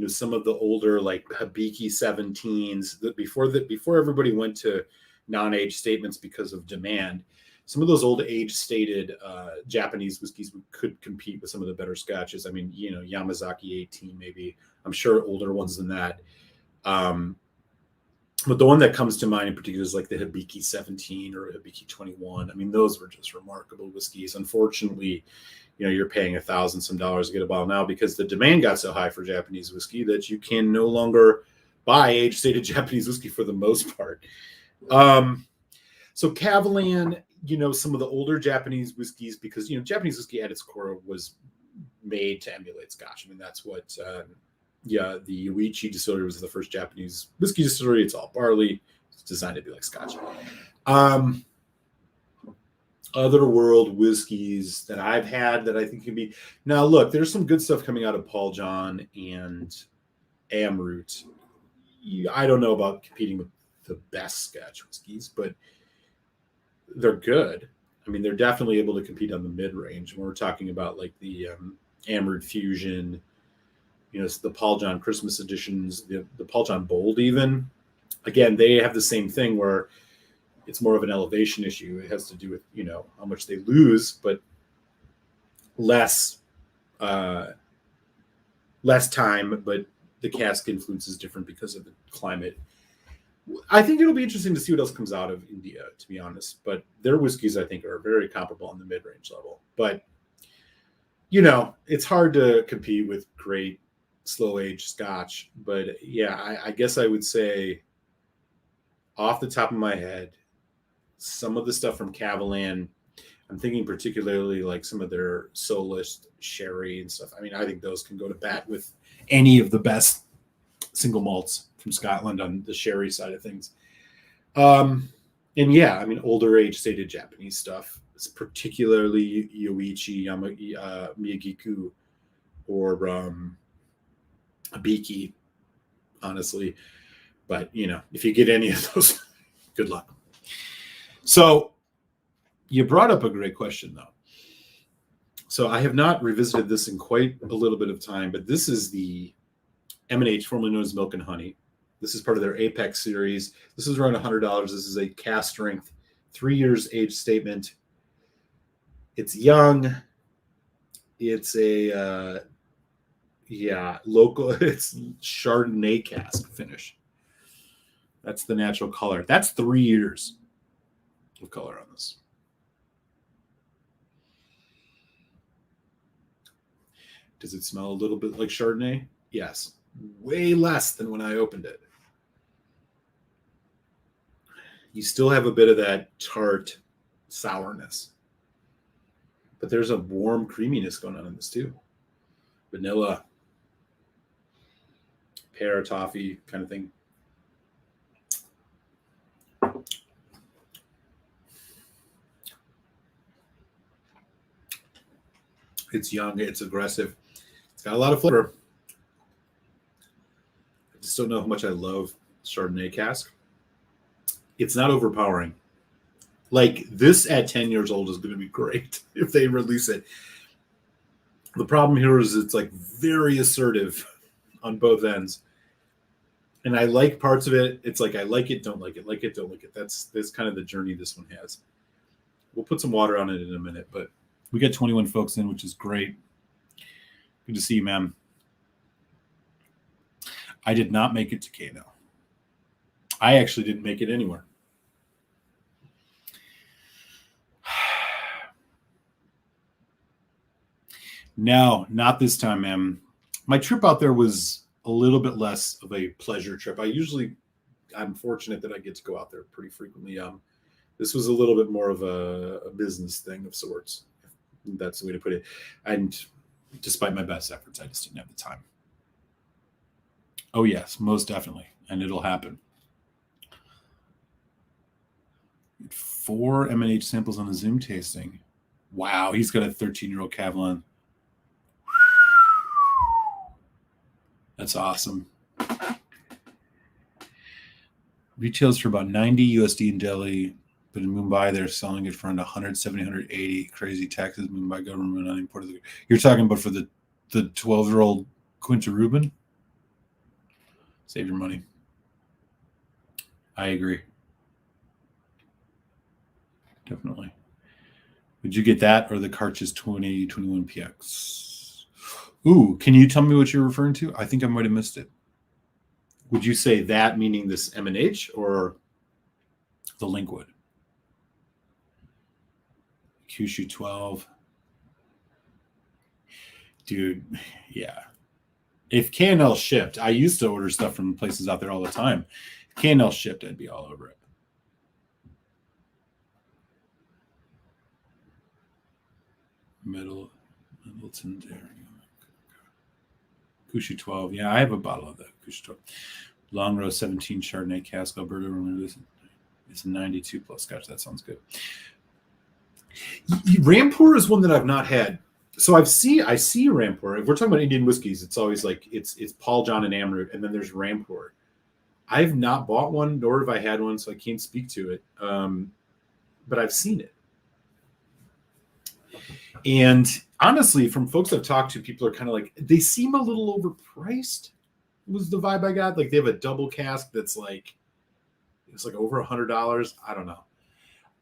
Speaker 1: some of the older like Hibiki 17s that before everybody went to non-age statements because of demand, some of those old age stated Japanese whiskeys could compete with some of the better scotches. I mean, Yamazaki 18, maybe. I'm sure older ones than that. But the one that comes to mind in particular is like the Hibiki 17 or Hibiki 21. I mean, those were just remarkable whiskeys. Unfortunately, you're paying $1,000 some dollars to get a bottle now because the demand got so high for Japanese whiskey that you can no longer buy age-stated Japanese whiskey for the most part. So Cavalan, some of the older Japanese whiskeys, because Japanese whiskey at its core was made to emulate Scotch. I mean, that's what. The Yoichi distillery was the first Japanese whiskey distillery. It's all barley. It's designed to be like Scotch. Other world whiskeys that I've had that I think can be. Now, look, there's some good stuff coming out of Paul John and Amrut. I don't know about competing with the best Scotch whiskeys, but they're good. I mean, they're definitely able to compete on the mid-range. When we're talking about like the Amrut Fusion, the Paul John Christmas editions, the Paul John Bold even. Again, they have the same thing where it's more of an elevation issue. It has to do with, how much they lose, but less time, but the cask influence is different because of the climate. I think it'll be interesting to see what else comes out of India, to be honest. But their whiskeys, I think, are very comparable on the mid-range level. But, it's hard to compete with great slow-aged Scotch. But, yeah, I guess I would say off the top of my head, some of the stuff from Cavalan, I'm thinking particularly like some of their Solist sherry and stuff. I mean, I think those can go to bat with any of the best single malts from Scotland on the sherry side of things. And yeah, I mean, older age stated Japanese stuff, it's particularly Yoichi, Miyagiku, or Hibiki, honestly. But, if you get any of those, good luck. So you brought up a great question, though. So I have not revisited this in quite a little bit of time, but this is the M&H, formerly known as Milk and Honey. This is part of their Apex series. This is around $100. This is a cask strength, 3 years age statement. It's young. It's a, local, it's Chardonnay cask finish. That's the natural color. That's 3 years of color on this. Does it smell a little bit like Chardonnay? Yes. Way less than when I opened it. You still have a bit of that tart sourness. But there's a warm creaminess going on in this too. Vanilla, pear, toffee kind of thing. It's young. It's aggressive. It's got a lot of flavor. I just don't know how much I love Chardonnay cask. It's not overpowering. Like, this at 10 years old is going to be great if they release it. The problem here is it's like very assertive on both ends. And I like parts of it. It's like I like it, don't like it, like it, don't like it. That's kind of the journey this one has. We'll put some water on it in a minute, but we got 21 folks in, which is great. Good to see you, ma'am. I did not make it to Kano. I actually didn't make it anywhere. No, not this time, ma'am. My trip out there was a little bit less of a pleasure trip. I'm fortunate that I get to go out there pretty frequently. This was a little bit more of a business thing of sorts. That's the way to put it. And despite my best efforts, I just didn't have the time. Oh, yes, most definitely. And it'll happen. 4 M&H samples on the Zoom tasting. Wow, he's got a 13-year-old Kavlan. That's awesome. Retails for about 90 USD in Delhi, but in Mumbai they're selling it for around 170, 180. Crazy taxes, Mumbai government on imported. You're talking about for the 12-year-old Quinta Rubin? Save your money. I agree. Definitely. Would you get that or the Karches 2021 PX? Ooh, can you tell me what you're referring to? I think I might have missed it. Would you say that meaning this M&H or the Linkwood? Kyushu 12. Dude, yeah. If K&L shipped, I used to order stuff from places out there all the time. If K&L shipped, I'd be all over it. Middleton Dairy. Kyushu 12. Yeah, I have a bottle of that. Kyushu 12. Long Row 17 Chardonnay cask, Alberta. It's a 92 plus scotch. That sounds good. Rampur is one that I've not had. So I see Rampur. If we're talking about Indian whiskeys, it's always like it's Paul John and Amrut, and then there's Rampur. I've not bought one, nor have I had one, so I can't speak to it. But I've seen it. And honestly, from folks I've talked to, people are kind of like, they seem a little overpriced, was the vibe I got. Like they have a double cask that's like, it's like over $100. I don't know.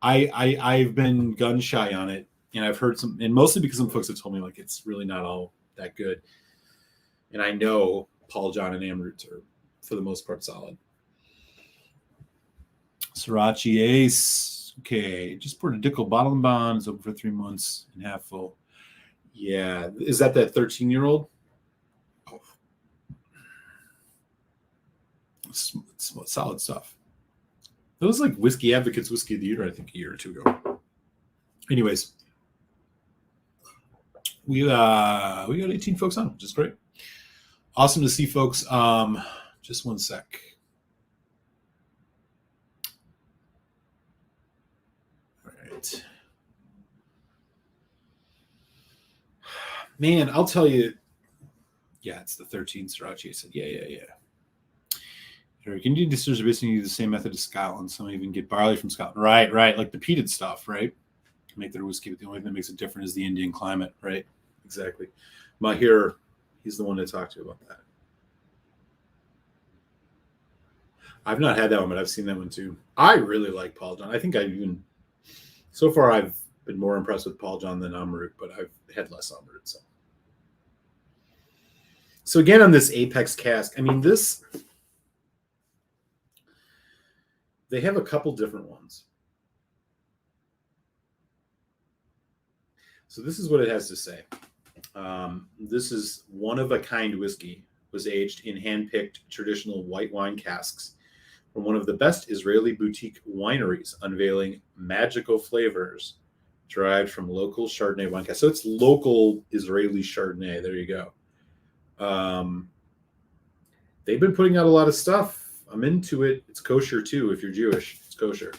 Speaker 1: I've been gun shy on it, and I've heard some, and mostly because some folks have told me like it's really not all that good. And I know Paul John and Amrut are for the most part solid. Sriracha Ace. Okay, just poured a Dickel bottle and bonds open for 3 months and half full. Yeah, is that 13-year-old? Oh. It's solid stuff. That was like Whiskey Advocates Whiskey of the Year, I think, a year or two ago. Anyways, we got 18 folks on, which is great. Awesome to see folks. Just one sec. All right. Man, I'll tell you. Yeah, it's the 13 Sriracha. I said, yeah. Indian distillers are basically use the same method as Scotland. Some even get barley from Scotland. Right. Like the peated stuff, right? Make their whiskey, but the only thing that makes it different is the Indian climate, right? Exactly. Mahir, he's the one to talk to about that. I've not had that one, but I've seen that one too. I really like Paul John. I think so far I've been more impressed with Paul John than Amrut, but I've had less Amrut. So again, on this Apex cask, I mean, they have a couple different ones. So this is what it has to say. This is one-of-a-kind whiskey, was aged in hand-picked traditional white wine casks from one of the best Israeli boutique wineries, unveiling magical flavors derived from local Chardonnay wine casks. So it's local Israeli Chardonnay. There you go. They've been putting out a lot of stuff. I'm into it. It's kosher too. If you're Jewish, it's kosher.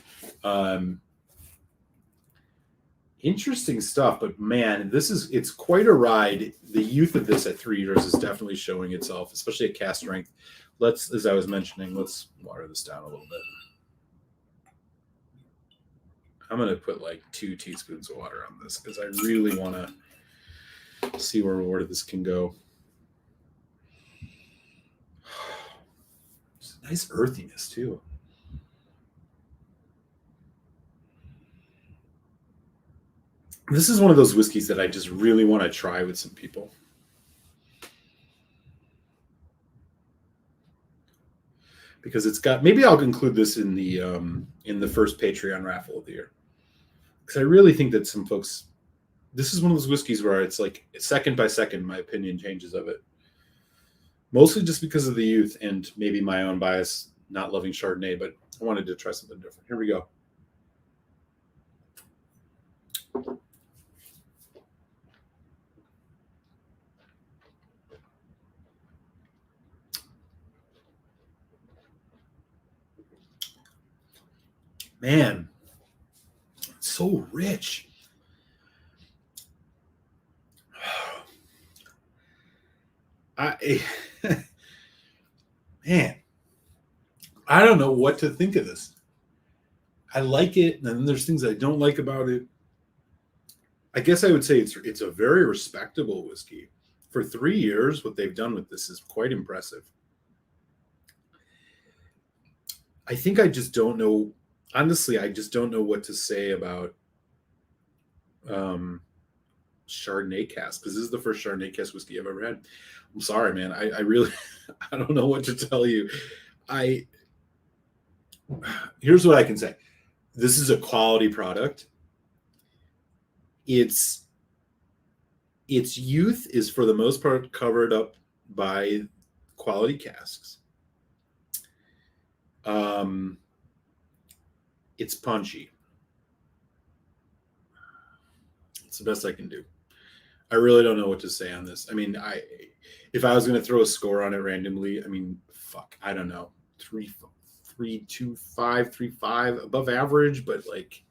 Speaker 1: Interesting stuff, but man, it's quite a ride. The youth of this at 3 years is definitely showing itself, especially at cask strength. As I was mentioning, let's water this down a little bit. I'm going to put like 2 teaspoons of water on this because I really want to see where this can go. It's a nice earthiness too. This is one of those whiskeys that I just really want to try with some people. Because it's got, maybe I'll include this in the first Patreon raffle of the year. Because I really think that some folks, this is one of those whiskeys where it's like second by second, my opinion changes of it. Mostly just because of the youth and maybe my own bias, not loving Chardonnay, but I wanted to try something different. Here we go. Man, it's so rich. Man, I don't know what to think of this. I like it, and then there's things I don't like about it. I guess I would say it's a very respectable whiskey. For 3 years, what they've done with this is quite impressive. I think I just don't know. Honestly, I just don't know what to say about Chardonnay cask, because this is the first Chardonnay cask whiskey I've ever had. I'm sorry, man. I really I don't know what to tell you. Here's what I can say. This is a quality product. Its youth is for the most part covered up by quality casks. It's punchy. It's the best I can do. I really don't know what to say on this. I mean, if I was going to throw a score on it randomly, I mean, fuck, I don't know, 3.25, 3.5, above average, but like,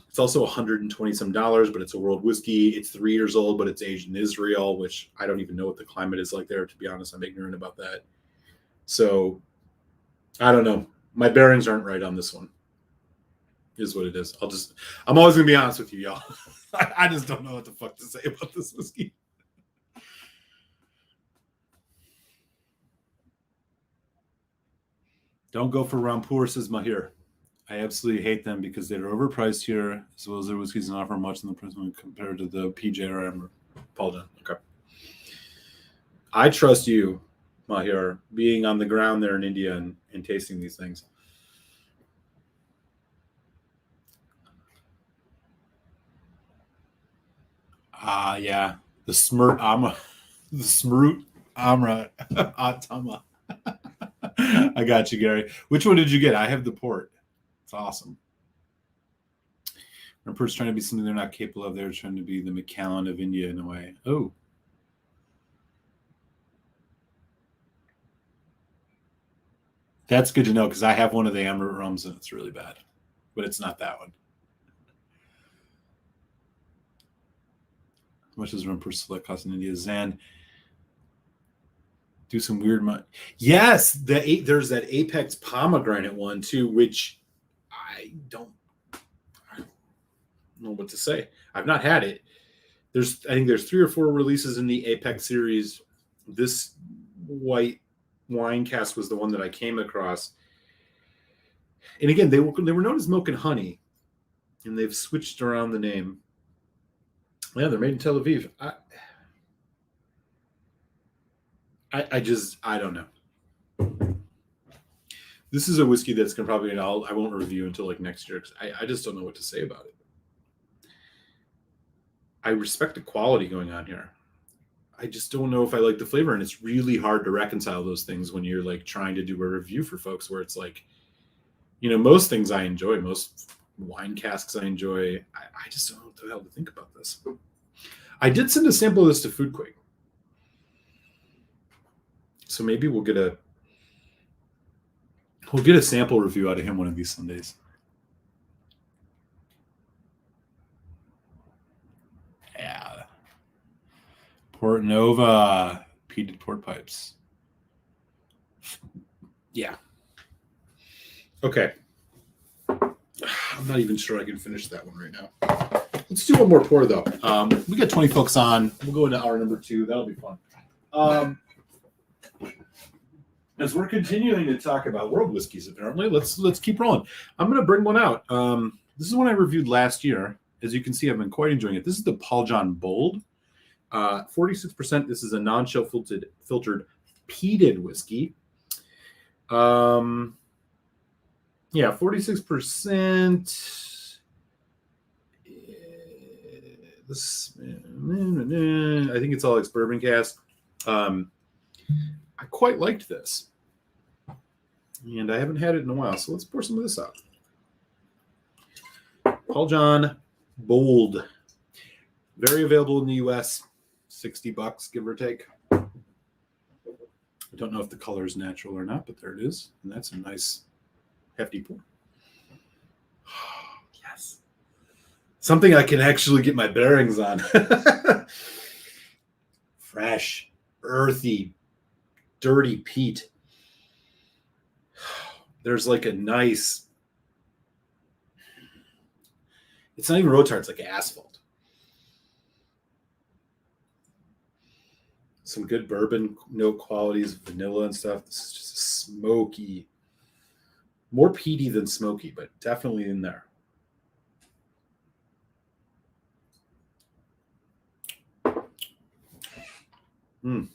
Speaker 1: it's also $120 some, but it's a world whiskey. It's 3 years old, but it's aged in Israel, which I don't even know what the climate is like there. To be honest, I'm ignorant about that. So I don't know. My bearings aren't right on this one. Is what it is. I'm always gonna be honest with you, y'all. I just don't know what the fuck to say about this whiskey. Don't go for Rampur, says Mahir. I absolutely hate them because they're overpriced here, as well as their whiskeys don't offer much in the price compared to the PJRM. Paul John. Okay. I trust you, Mahir, being on the ground there in India and tasting these things. Yeah. The Smurt Amra. The Smrut Amra Atama. I got you, Gary. Which one did you get? I have the port. It's awesome. Rampur's trying to be something they're not capable of. They're trying to be the Macallan of India in a way. Oh. That's good to know, because I have one of the Amrut rums and it's really bad. But it's not that one. How much does Rampur Select cost in India? Zan. Do some weird money. Yes, there's that Apex pomegranate one too, which I don't know what to say. I've not had it. I think there's 3 or 4 releases in the Apex series. This white wine cask was the one that I came across. And again, they were known as Milk and Honey, and they've switched around the name. Yeah, they're made in Tel Aviv. I don't know. This is a whiskey that's going to probably, I won't review until like next year, because I just don't know what to say about it. I respect the quality going on here. I just don't know if I like the flavor, and it's really hard to reconcile those things when you're like trying to do a review for folks, where it's like, most things I enjoy, most wine casks I enjoy. I just don't know what the hell to think about this. I did send a sample of this to Foodquake, so maybe we'll get a sample review out of him one of these Sundays. Yeah. Port Nova, peated port pipes. Yeah. Okay. I'm not even sure I can finish that one right now. Let's do one more pour, though. We got 20 folks on. We'll go into hour number 2. That'll be fun. As we're continuing to talk about world whiskeys, apparently, let's keep rolling. I'm going to bring one out. This is one I reviewed last year. As you can see, I've been quite enjoying it. This is the Paul John Bold. 46%. This is a non-chill filtered peated whiskey. Yeah, 46%. This, I think it's all ex-bourbon cask. I quite liked this, and I haven't had it in a while, so let's pour some of this out. Paul John Bold, very available in the US, $60, give or take. I don't know if the color is natural or not, but there it is, and that's a nice hefty pour. Something I can actually get my bearings on. Fresh, earthy, dirty peat. There's like a nice, it's not even rotard, it's like asphalt. Some good bourbon note qualities, vanilla and stuff. This is just a smoky, more peaty than smoky, but definitely in there. Mm.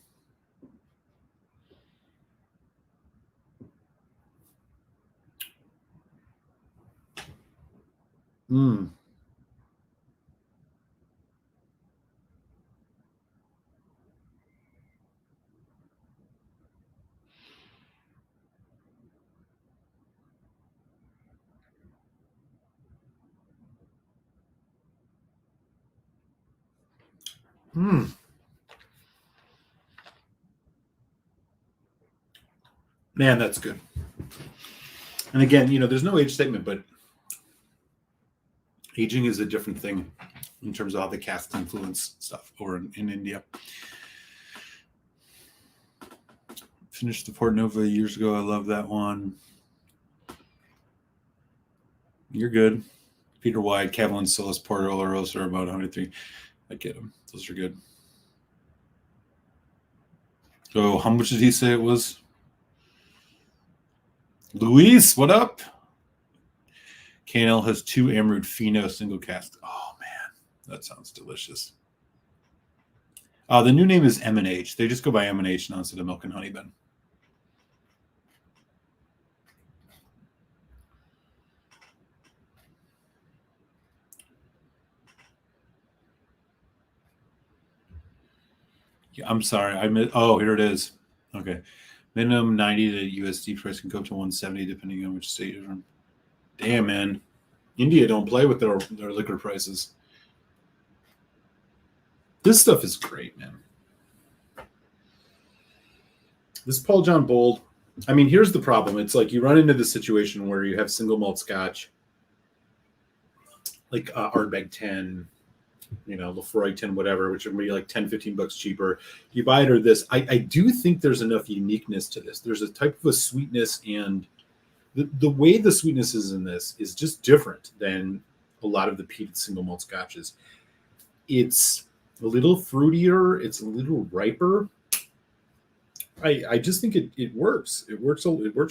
Speaker 1: Mm. Mm. Man, that's good. And again, there's no age statement, but aging is a different thing in terms of how the cask influence stuff over in India. Finished the Port Nova years ago. I love that one. You're good. Peter White, Cavalier, Silas, Porter, Oloroso are about 103. I get them. Those are good. So how much did he say it was? Luis, what up? KNL has 2 Emerald Fino single cask. Oh, man. That sounds delicious. The new name is M&H. They just go by M&H now instead of Milk and Honey, Ben. Yeah, I'm sorry. Here it is. Okay. Minimum 90 to USD price can go up to 170 depending on which state you're from. Damn, man. India don't play with their liquor prices. This stuff is great, man. This Paul John Bold, I mean, here's the problem. It's like you run into the situation where you have single malt scotch, like Ardbeg 10, Lefroy 10, whatever, which would be like 10, 15 bucks cheaper. You buy it or this. I do think there's enough uniqueness to this. There's a type of a sweetness, and the way the sweetness is in this is just different than a lot of the peated single malt scotches. It's a little fruitier. It's a little riper. I just think it works. It works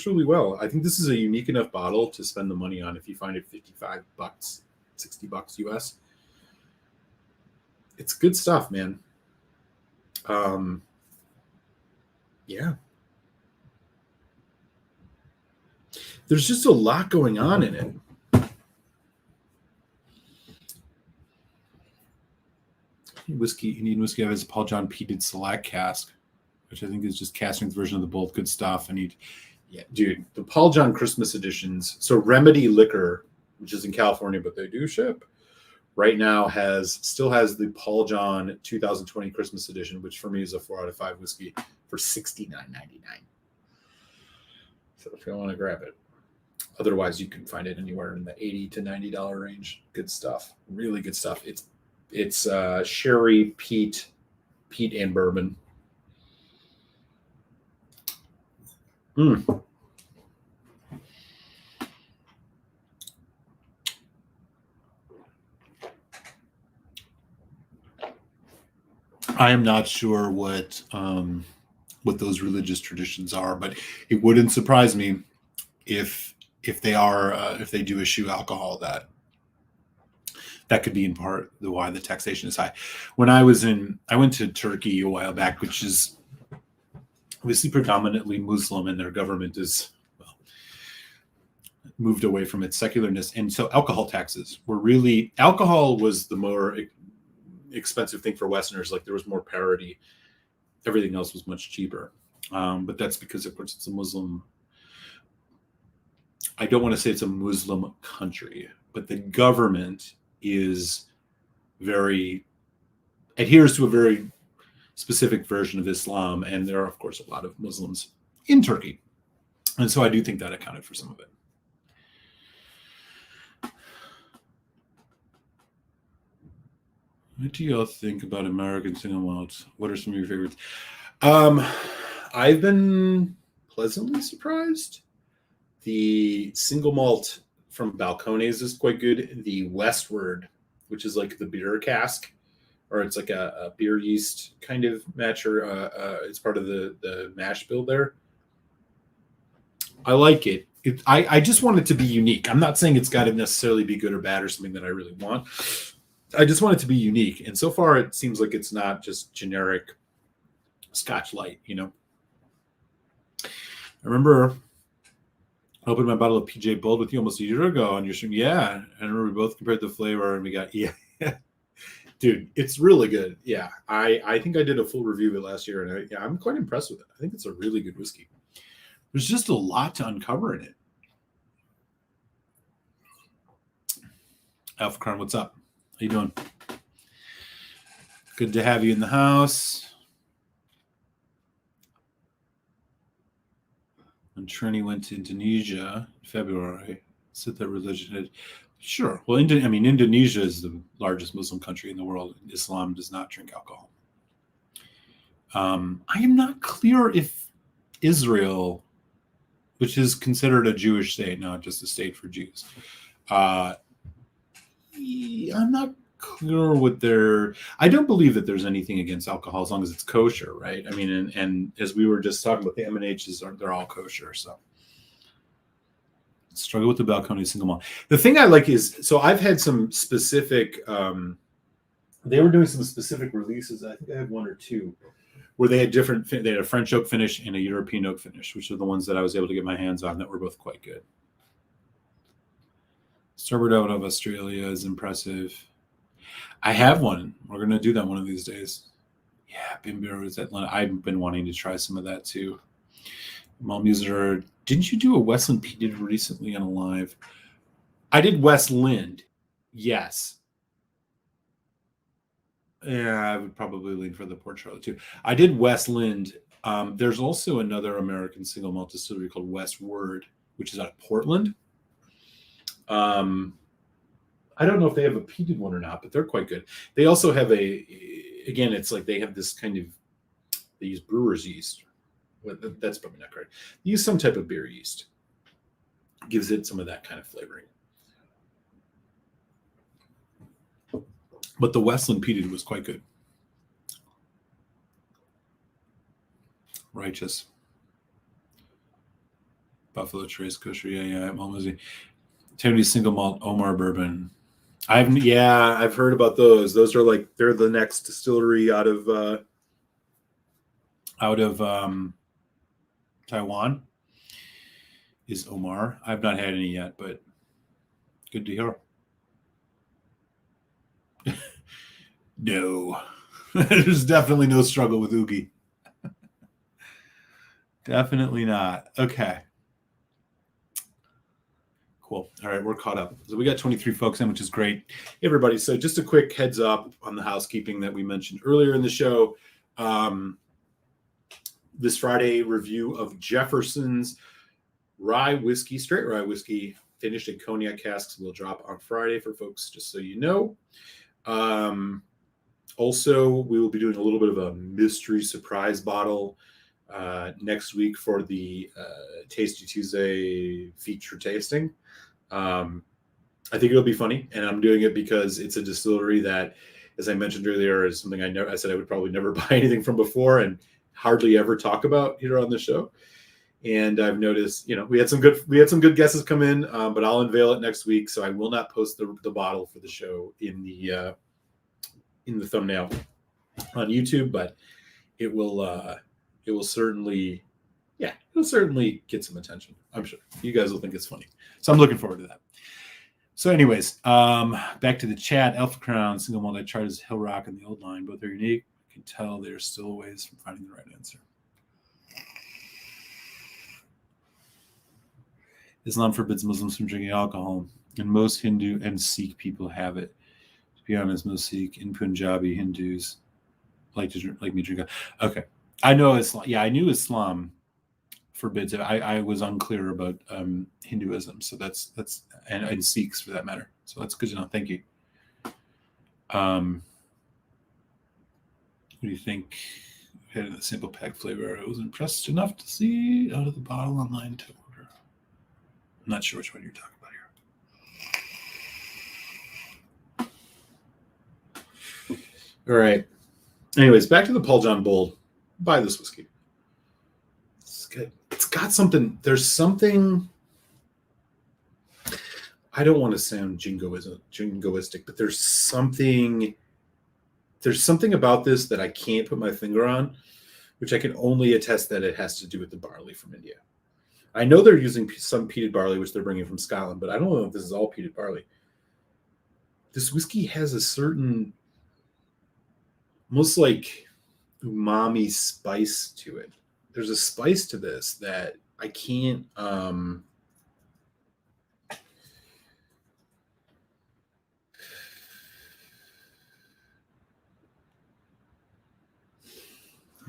Speaker 1: really well. I think this is a unique enough bottle to spend the money on if you find it 55 bucks, 60 bucks US. It's good stuff, man. Yeah. There's just a lot going on in it. Whiskey, Indian whiskey has a Paul John peated select cask, which I think is just Casking's version of the bold good stuff. Dude, the Paul John Christmas editions. So Remedy Liquor, which is in California, but they do ship, right now still has the Paul John 2020 Christmas edition, which for me is a 4 out of 5 whiskey for $69.99. So if you want to grab it. Otherwise, you can find it anywhere in the $80 to $90 range. Good stuff. Really good stuff. It's sherry, peat and bourbon. I am not sure what those religious traditions are, but it wouldn't surprise me if they do eschew alcohol, that could be in part why the taxation is high. I went to Turkey a while back, which is obviously predominantly Muslim, and their government is moved away from its secularness, and so alcohol taxes alcohol was the more expensive thing for Westerners. Like there was more parity, everything else was much cheaper, but that's because of course it's a Muslim. I don't want to say it's a Muslim country, but the government adheres to a very specific version of Islam, and there are of course a lot of Muslims in Turkey, and so I do think that accounted for some of it. What do y'all think about American single malts? What are some of your favorites? I've been pleasantly surprised. The single malt from Balcones is quite good. The Westward, which is like the beer cask, or it's like a beer yeast kind of match, or it's part of the mash bill there. I like it. I just want it to be unique. I'm not saying it's got to necessarily be good or bad or something that I really want. I just want it to be unique. And so far, it seems like it's not just generic Scotch Light, you know? I remember I opened my bottle of PJ Bold with you almost a year ago on your stream. Yeah. I remember we both compared the flavor and we got, yeah. Dude, it's really good. Yeah. I think I did a full review of it last year, and I'm quite impressed with it. I think it's a really good whiskey. There's just a lot to uncover in it. Alpha Crown, what's up? How you doing? Good to have you in the house. When Trini went to Indonesia in February, said that religion had... Sure. Well, Indonesia is the largest Muslim country in the world. Islam does not drink alcohol. I am not clear if Israel, which is considered a Jewish state, not just a state for Jews, I'm not clear what their... I don't believe that there's anything against alcohol as long as it's kosher, right? I mean, and as we were just talking about, the M&Hs, they're all kosher, so... Struggle with the Balcony single malt. The thing I like is, so I've had some specific, they were doing some specific releases. I think I have one or two where they had they had a French oak finish and a European oak finish, which are the ones that I was able to get my hands on that were both quite good. Starboard out of Australia is impressive. I have one. We're going to do that one of these days. Yeah, Bimbir is Atlanta. I've been wanting to try some of that too. Malmuser, didn't you do a Westland peated recently on a live? I did Westland, yes. Yeah, I would probably lean for the Port Charlotte too. I did Westland. There's also another American single malt distillery called Westward, which is out of Portland. I don't know if they have a peated one or not, but they're quite good. They also have again, it's like they have this kind of, they use brewer's yeast. Well, that's probably not correct. They use some type of beer yeast. Gives it some of that kind of flavoring. But the Westland peated was quite good. Righteous. Buffalo Trace kosher. Yeah. I'm almost... Tony single malt Omar bourbon. I've heard about those. Those are like, they're the next distillery out of Taiwan is Omar. I've not had any yet, but good to hear. No. There's definitely no struggle with Oogie. Definitely not. Okay. Cool. All right, we're caught up. So we got 23 folks in, which is great. Hey, everybody. So just a quick heads up on the housekeeping that we mentioned earlier in the show. This Friday review of Jefferson's rye whiskey, straight rye whiskey, finished in cognac casks, will drop on Friday for folks, just so you know. Also, we will be doing a little bit of a mystery surprise bottle next week for the Tasty Tuesday feature tasting. I think it'll be funny, and I'm doing it because it's a distillery that, as I mentioned earlier, is something I said I would probably never buy anything from before and hardly ever talk about here on the show. And I've noticed, we had some good guesses come in, but I'll unveil it next week. So I will not post the bottle for the show in the thumbnail on YouTube, but it will certainly get some attention. I'm sure you guys will think it's funny. So I'm looking forward to that. So anyways, back to the chat. Alpha Crown, single malt I tried as Hill Rock and the Old Line. Both are unique. I can tell there's still ways from finding the right answer. Islam forbids Muslims from drinking alcohol, and most Hindu and Sikh people have it. To be honest, most Sikh and Punjabi Hindus like me drink. Okay, I know Islam. Yeah, I knew Islam forbids it. I was unclear about Hinduism, so that's and Sikhs for that matter. So that's good to know. Thank you. What do you think? Had the sample pack flavor. I was impressed enough to see out of the bottle online to order. I'm not sure which one you're talking about here. All right. Anyways, back to the Paul John Bold. Buy this whiskey. It's good. It's got something. There's something. I don't want to sound jingoistic, but there's something about this that I can't put my finger on, which I can only attest that it has to do with the barley from India. I know they're using some peated barley, which they're bringing from Scotland, but I don't know if this is all peated barley. This whiskey has a certain, almost like umami spice to it. There's a spice to this that I can't, I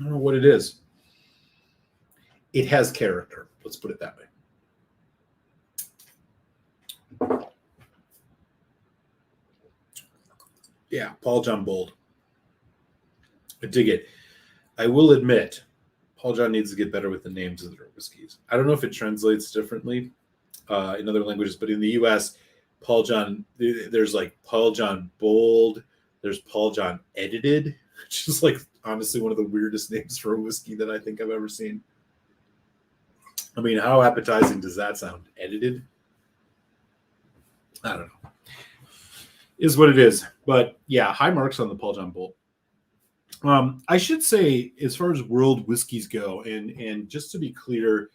Speaker 1: don't know what it is. It has character. Let's put it that way. Yeah, Paul John Bold. I dig it. I will admit, Paul John needs to get better with the names of their whiskeys. I don't know if it translates differently in other languages, but in the U.S., Paul John, there's like Paul John Bold. There's Paul John Edited, which is like honestly one of the weirdest names for a whiskey that I think I've ever seen. I mean, how appetizing does that sound? Edited? I don't know. Is what it is. But yeah, high marks on the Paul John Bold. I should say, as far as world whiskeys go, and just to be clear,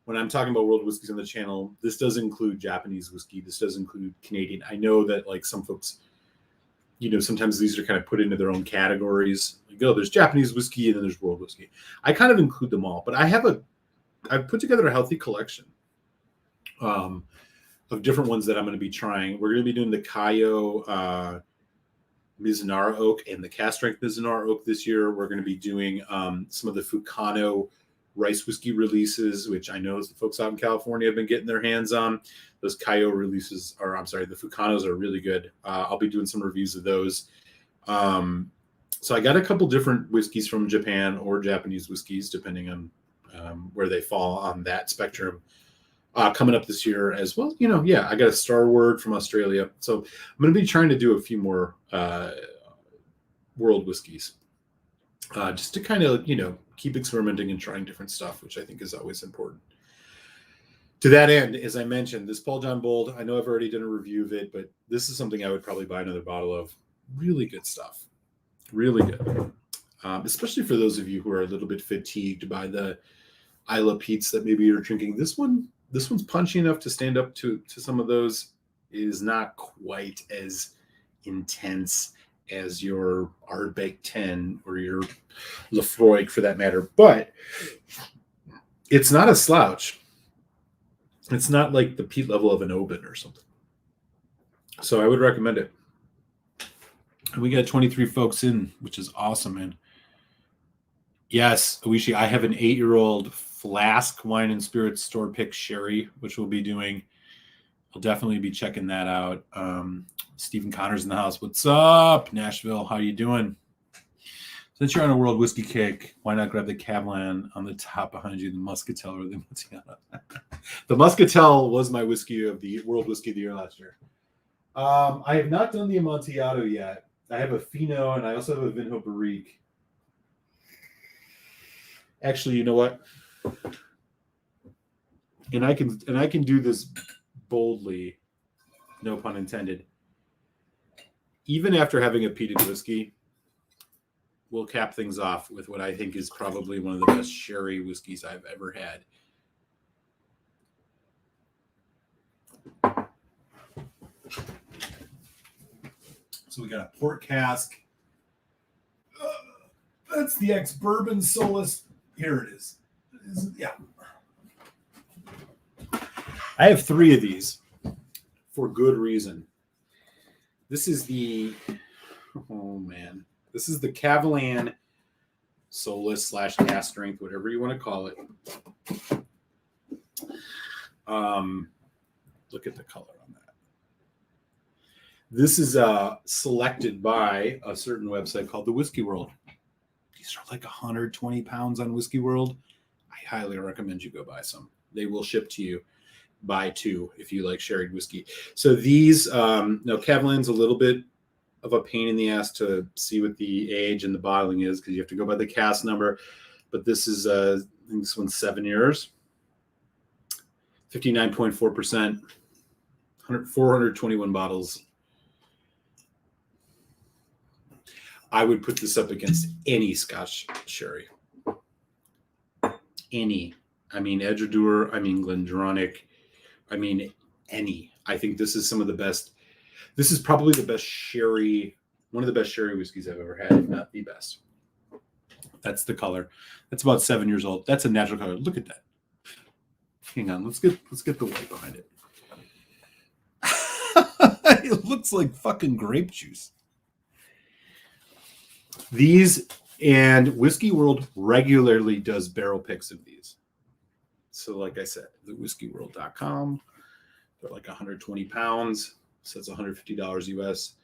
Speaker 1: when I'm talking about world whiskeys on the channel, this does include Japanese whiskey. This does include Canadian. I know that like some folks, sometimes these are kind of put into their own categories. Like, oh, there's Japanese whiskey and then there's world whiskey. I kind of include them all, but I've put together a healthy collection of different ones that I'm going to be trying. We're going to be doing the Kayo Mizunara Oak and the cask strength Mizunara Oak this year. We're going to be doing some of the Fukano rice whiskey releases, which I know the folks out in California have been getting their hands on. Those Kayo releases the Fukanos are really good. I'll be doing some reviews of those. So I got a couple different whiskeys from Japan or Japanese whiskeys, depending on where they fall on that spectrum, coming up this year as well. I got a Starward from Australia. So I'm going to be trying to do a few more world whiskeys just to kind of, keep experimenting and trying different stuff, which I think is always important. To that end, as I mentioned, this Paul John Bold, I know I've already done a review of it, but this is something I would probably buy another bottle of. Really good stuff. Really good. Especially for those of you who are a little bit fatigued by the Isla Peats that maybe you're drinking. This one's punchy enough to stand up to some of those. It is not quite as intense as your Ardbeg 10 or your Lefroy for that matter, but it's not a slouch. It's not like the peat level of an Oban or something. So I would recommend it. And we got 23 folks in, which is awesome, man. Yes, Oishi, I have an 8-year-old flask wine and spirits store pick sherry, which we'll be doing. I'll definitely be checking that out. Stephen Connor's in the house. What's up, Nashville? How you doing? Since you're on a world whiskey kick, why not grab the Cavalan on the top behind you, the Muscatel or the Amontillado? The Muscatel was my whiskey of the world whiskey of the year last year. I have not done the Amontillado yet. I have a Fino and I also have a Vinho Barrique. Actually, you know what? And I can do this boldly, no pun intended. Even after having a peated whiskey, we'll cap things off with what I think is probably one of the best sherry whiskeys I've ever had. So we got a port cask. That's the ex-bourbon Solus. Here it is. Yeah. I have 3 of these for good reason. This is the Cavalan Solus / cask strength, whatever you want to call it. Look at the color on that. This is selected by a certain website called the Whiskey World. These are like 120 pounds on Whiskey World. I highly recommend you go buy some. They will ship to you. Buy two if you like sherry whiskey. So these, Kavalan's a little bit of a pain in the ass to see what the age and the bottling is because you have to go by the cask number. But this is, I think this one's 7 years, 59.4%, 421 bottles. I would put this up against any Scotch sherry. Any. I mean, Edgedour, I mean, Glendronach, I mean, any. I think this is some of the best. This is probably the best sherry, one of the best sherry whiskeys I've ever had, if not the best. That's the color. That's about 7 years old. That's a natural color. Look at that. Hang on. Let's get the white behind it. It looks like fucking grape juice. These, and Whiskey World regularly does barrel picks of these. So like I said, the whiskeyworld.com, they're like 120 pounds. So it's $150 US.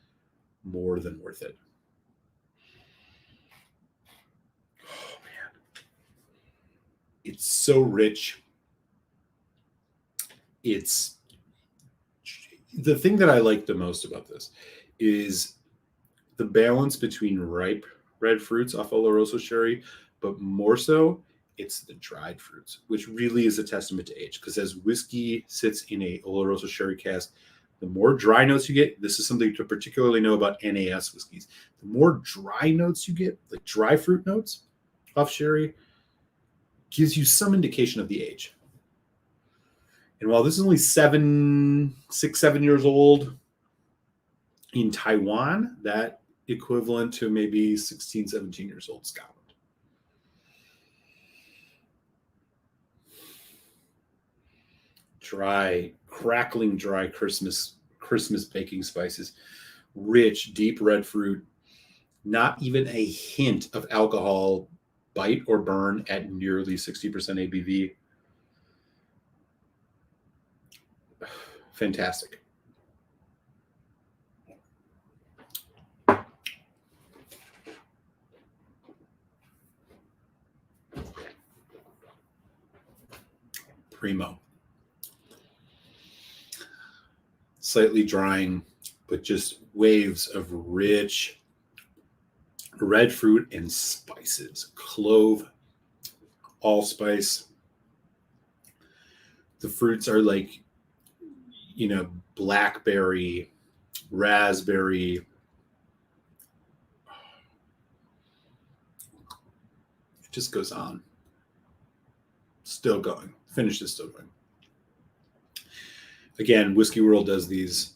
Speaker 1: More than worth it. Oh, man. It's so rich. It's the thing that I like the most about this is the balance between ripe red fruits off Oloroso sherry, but more so it's the dried fruits, which really is a testament to age. Because as whiskey sits in a Oloroso sherry cask, the more dry notes you get, this is something to particularly know about NAS whiskeys. The more dry notes you get, like dry fruit notes off sherry, gives you some indication of the age. And while this is only 6, 7 years old, in Taiwan, that equivalent to maybe 16, 17 years old Scotland. Dry, crackling dry Christmas baking spices, rich, deep red fruit, not even a hint of alcohol bite or burn at nearly 60% ABV. Fantastic. Primo. Slightly drying, but just waves of rich red fruit and spices. Clove, allspice. The fruits are like, blackberry, raspberry. It just goes on. Still going. Finish is still going. Again, Whiskey World does these.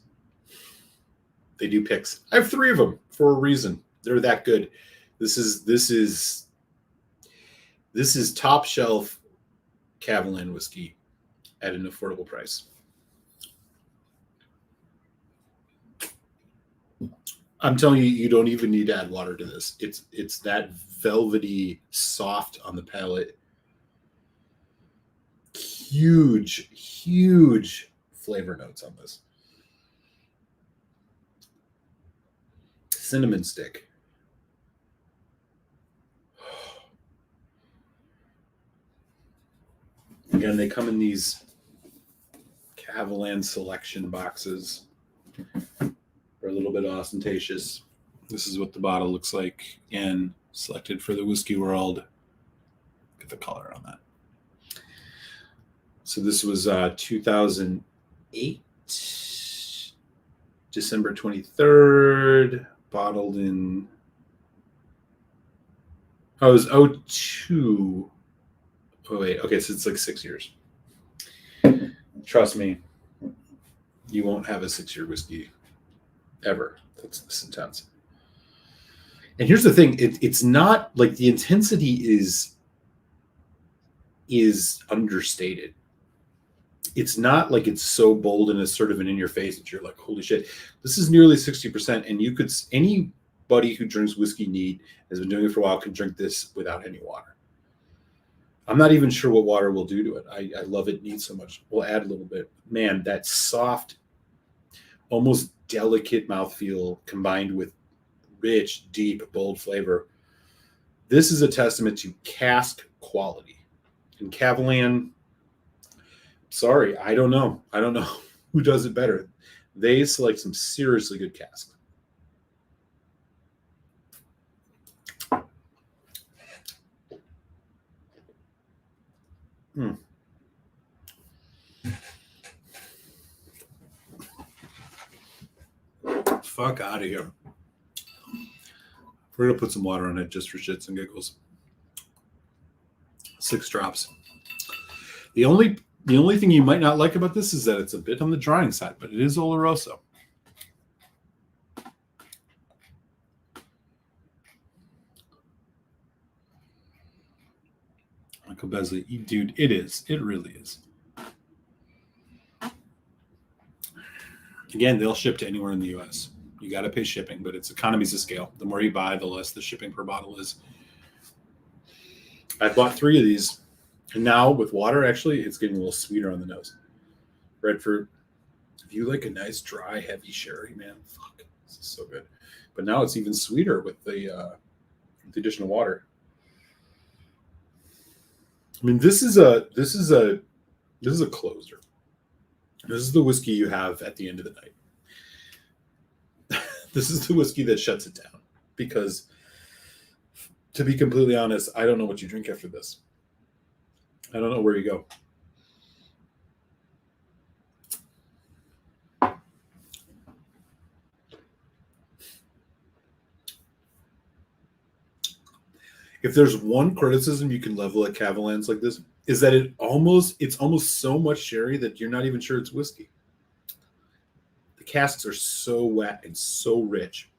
Speaker 1: They do picks. I have 3 of them for a reason. They're that good. This is top shelf Kavalan whiskey at an affordable price. I'm telling you, you don't even need to add water to this. It's that velvety, soft on the palate. Huge, huge flavor notes on this. Cinnamon stick. Again, they come in these Kavalan selection boxes. They're a little bit ostentatious. This is what the bottle looks like. Again, selected for the Whiskey World. Get the color on that. So this was 2008, December 23rd, bottled in, it was 02. Oh, wait. Okay, so it's like 6 years. Trust me, you won't have a 6-year whiskey ever that's this intense. And here's the thing. It's not like the intensity is understated. It's not like it's so bold and assertive and in your face that you're like, holy shit. This is nearly 60%. And anybody who drinks whiskey neat, has been doing it for a while, can drink this without any water. I'm not even sure what water will do to it. I love it neat so much. We'll add a little bit. Man, that soft, almost delicate mouthfeel combined with rich, deep, bold flavor. This is a testament to cask quality. And Cavalan, sorry, I don't know. I don't know who does it better. They select some seriously good casks. Fuck out of here. We're going to put some water on it just for shits and giggles. 6 drops. The only thing you might not like about this is that it's a bit on the drying side, but it is Oloroso. Michael Besley, dude, it is. It really is. Again, they'll ship to anywhere in the U.S. You got to pay shipping, but it's economies of scale. The more you buy, the less the shipping per bottle is. I bought 3 of these, and now with water, actually, it's getting a little sweeter on the nose. Red fruit. If you like a nice, dry, heavy sherry, man, fuck, this is so good. But now it's even sweeter with the addition of water. I mean, this is a closer. This is the whiskey you have at the end of the night. This is the whiskey that shuts it down. Because, to be completely honest, I don't know what you drink after this. I don't know where you go. If there's one criticism you can level at Cavalans like this, is that it's almost so much sherry that you're not even sure it's whiskey. The casks are so wet and so rich.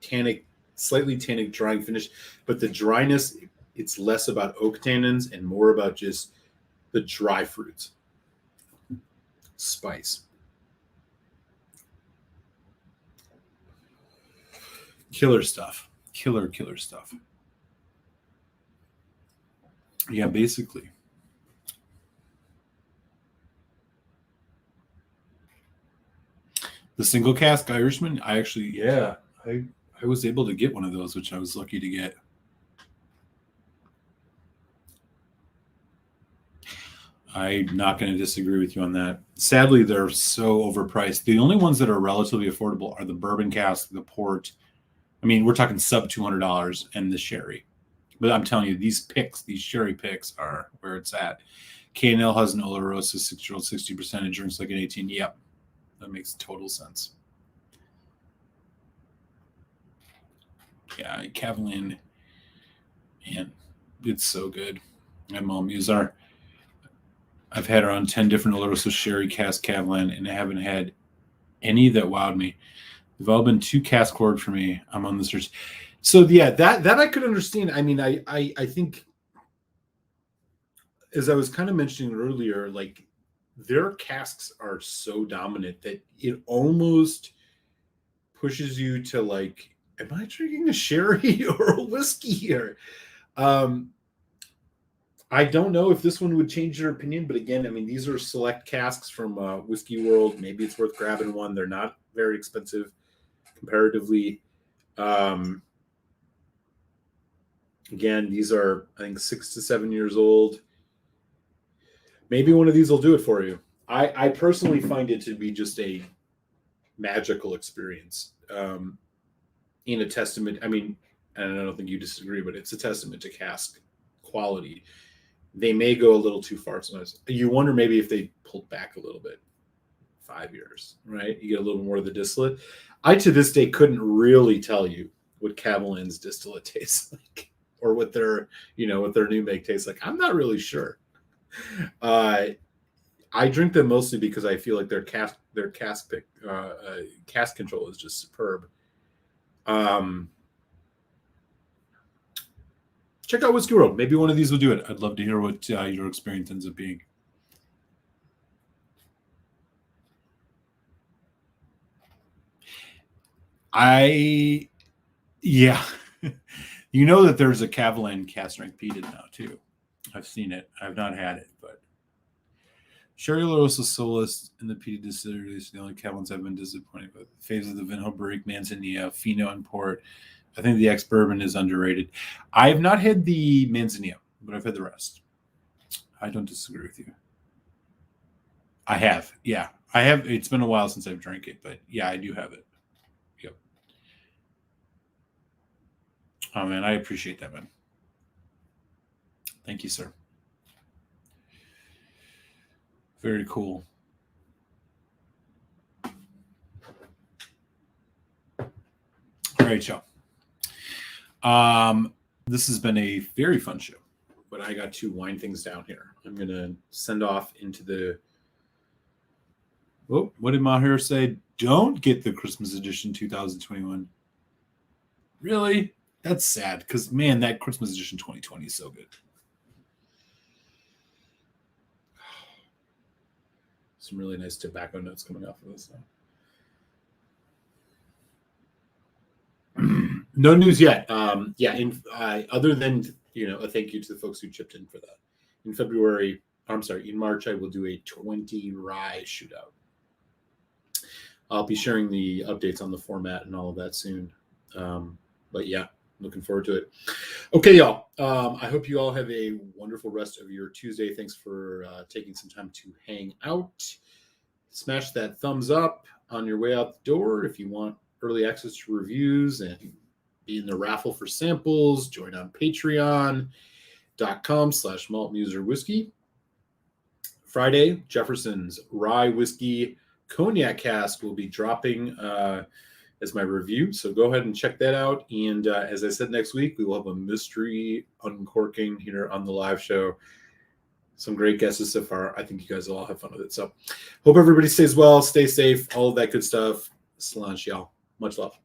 Speaker 1: Tannic, slightly tannic, drying finish, but the dryness, it's less about oak tannins and more about just the dry fruits. Spice. Killer stuff. Killer stuff. Yeah, basically. The single cask Irishman, I was able to get one of those, which I was lucky to get. I'm not going to disagree with you on that. Sadly, they're so overpriced. The only ones that are relatively affordable are the bourbon cask, the port. I mean, we're talking sub $200 and the sherry. But I'm telling you, these sherry picks are where it's at. K&L has an Oloroso 6-year-old 60% and drinks like an 18. Yep. That makes total sense. Yeah, Cavalan, man, it's so good. And Mom Musar. I've had around 10 different Oloroso sherry cask Cavalan, and I haven't had any that wowed me. They've all been too cask forward for me. I'm on the search. So yeah, that I could understand. I mean, I think, as I was kind of mentioning earlier, like their casks are so dominant that it almost pushes you to like, am I drinking a sherry or a whiskey here? I don't know if this one would change your opinion, but again, I mean, these are select casks from Whiskey World. Maybe it's worth grabbing one. They're not very expensive comparatively. Again, these are, I think, 6 to 7 years old. Maybe one of these will do it for you. I personally find it to be just a magical experience. In a testament, I mean, and I don't think you disagree, but it's a testament to cask quality. They may go a little too far sometimes. You wonder maybe if they pulled back a little bit. 5 years, right? You get a little more of the distillate. I, to this day, couldn't really tell you what Cavalan's distillate tastes like, or what their new make tastes like. I'm not really sure. I drink them mostly because I feel like their cask control is just superb. Check out Whiskey World. Maybe one of these will do it. I'd love to hear what your experience ends up being. You know that there's a Cavalan cast strength peated now too. I've seen it. I've not had it, but Sherry LaRosa Solis and the Peaty Distilleries, the only cabins I've been disappointed with. Faves of the Vinho Barrique, Manzanilla, Fino, and Port. I think the ex-bourbon is underrated. I have not had the Manzanilla, but I've had the rest. I don't disagree with you. I have, yeah. I have. It's been a while since I've drank it, but yeah, I do have it. Yep. Oh, man, I appreciate that, man. Thank you, sir. Very cool. All right, y'all. This has been a very fun show, but I got to wind things down here. I'm going to send off into the... Oh, what did Maher say? Don't get the Christmas edition 2021. Really? That's sad because, man, that Christmas edition 2020 is so good. Some really nice tobacco notes coming off of this now. No news yet. Other than, a thank you to the folks who chipped in for that. In March, I will do a 20 rye shootout. I'll be sharing the updates on the format and all of that soon. But yeah, looking forward to it. Okay, y'all. I hope you all have a wonderful rest of your Tuesday. Thanks for taking some time to hang out. Smash that thumbs up on your way out the door. If you want early access to reviews and be in the raffle for samples, join on patreon.com/maltmuserwhiskey. Friday, Jefferson's Rye Whiskey Cognac Cask will be dropping as my review. So go ahead and check that out. And as I said, next week, we will have a mystery uncorking here on the live show. Some great guesses so far. I think you guys will all have fun with it. So hope everybody stays well, stay safe, all of that good stuff. Salange, y'all. Much love.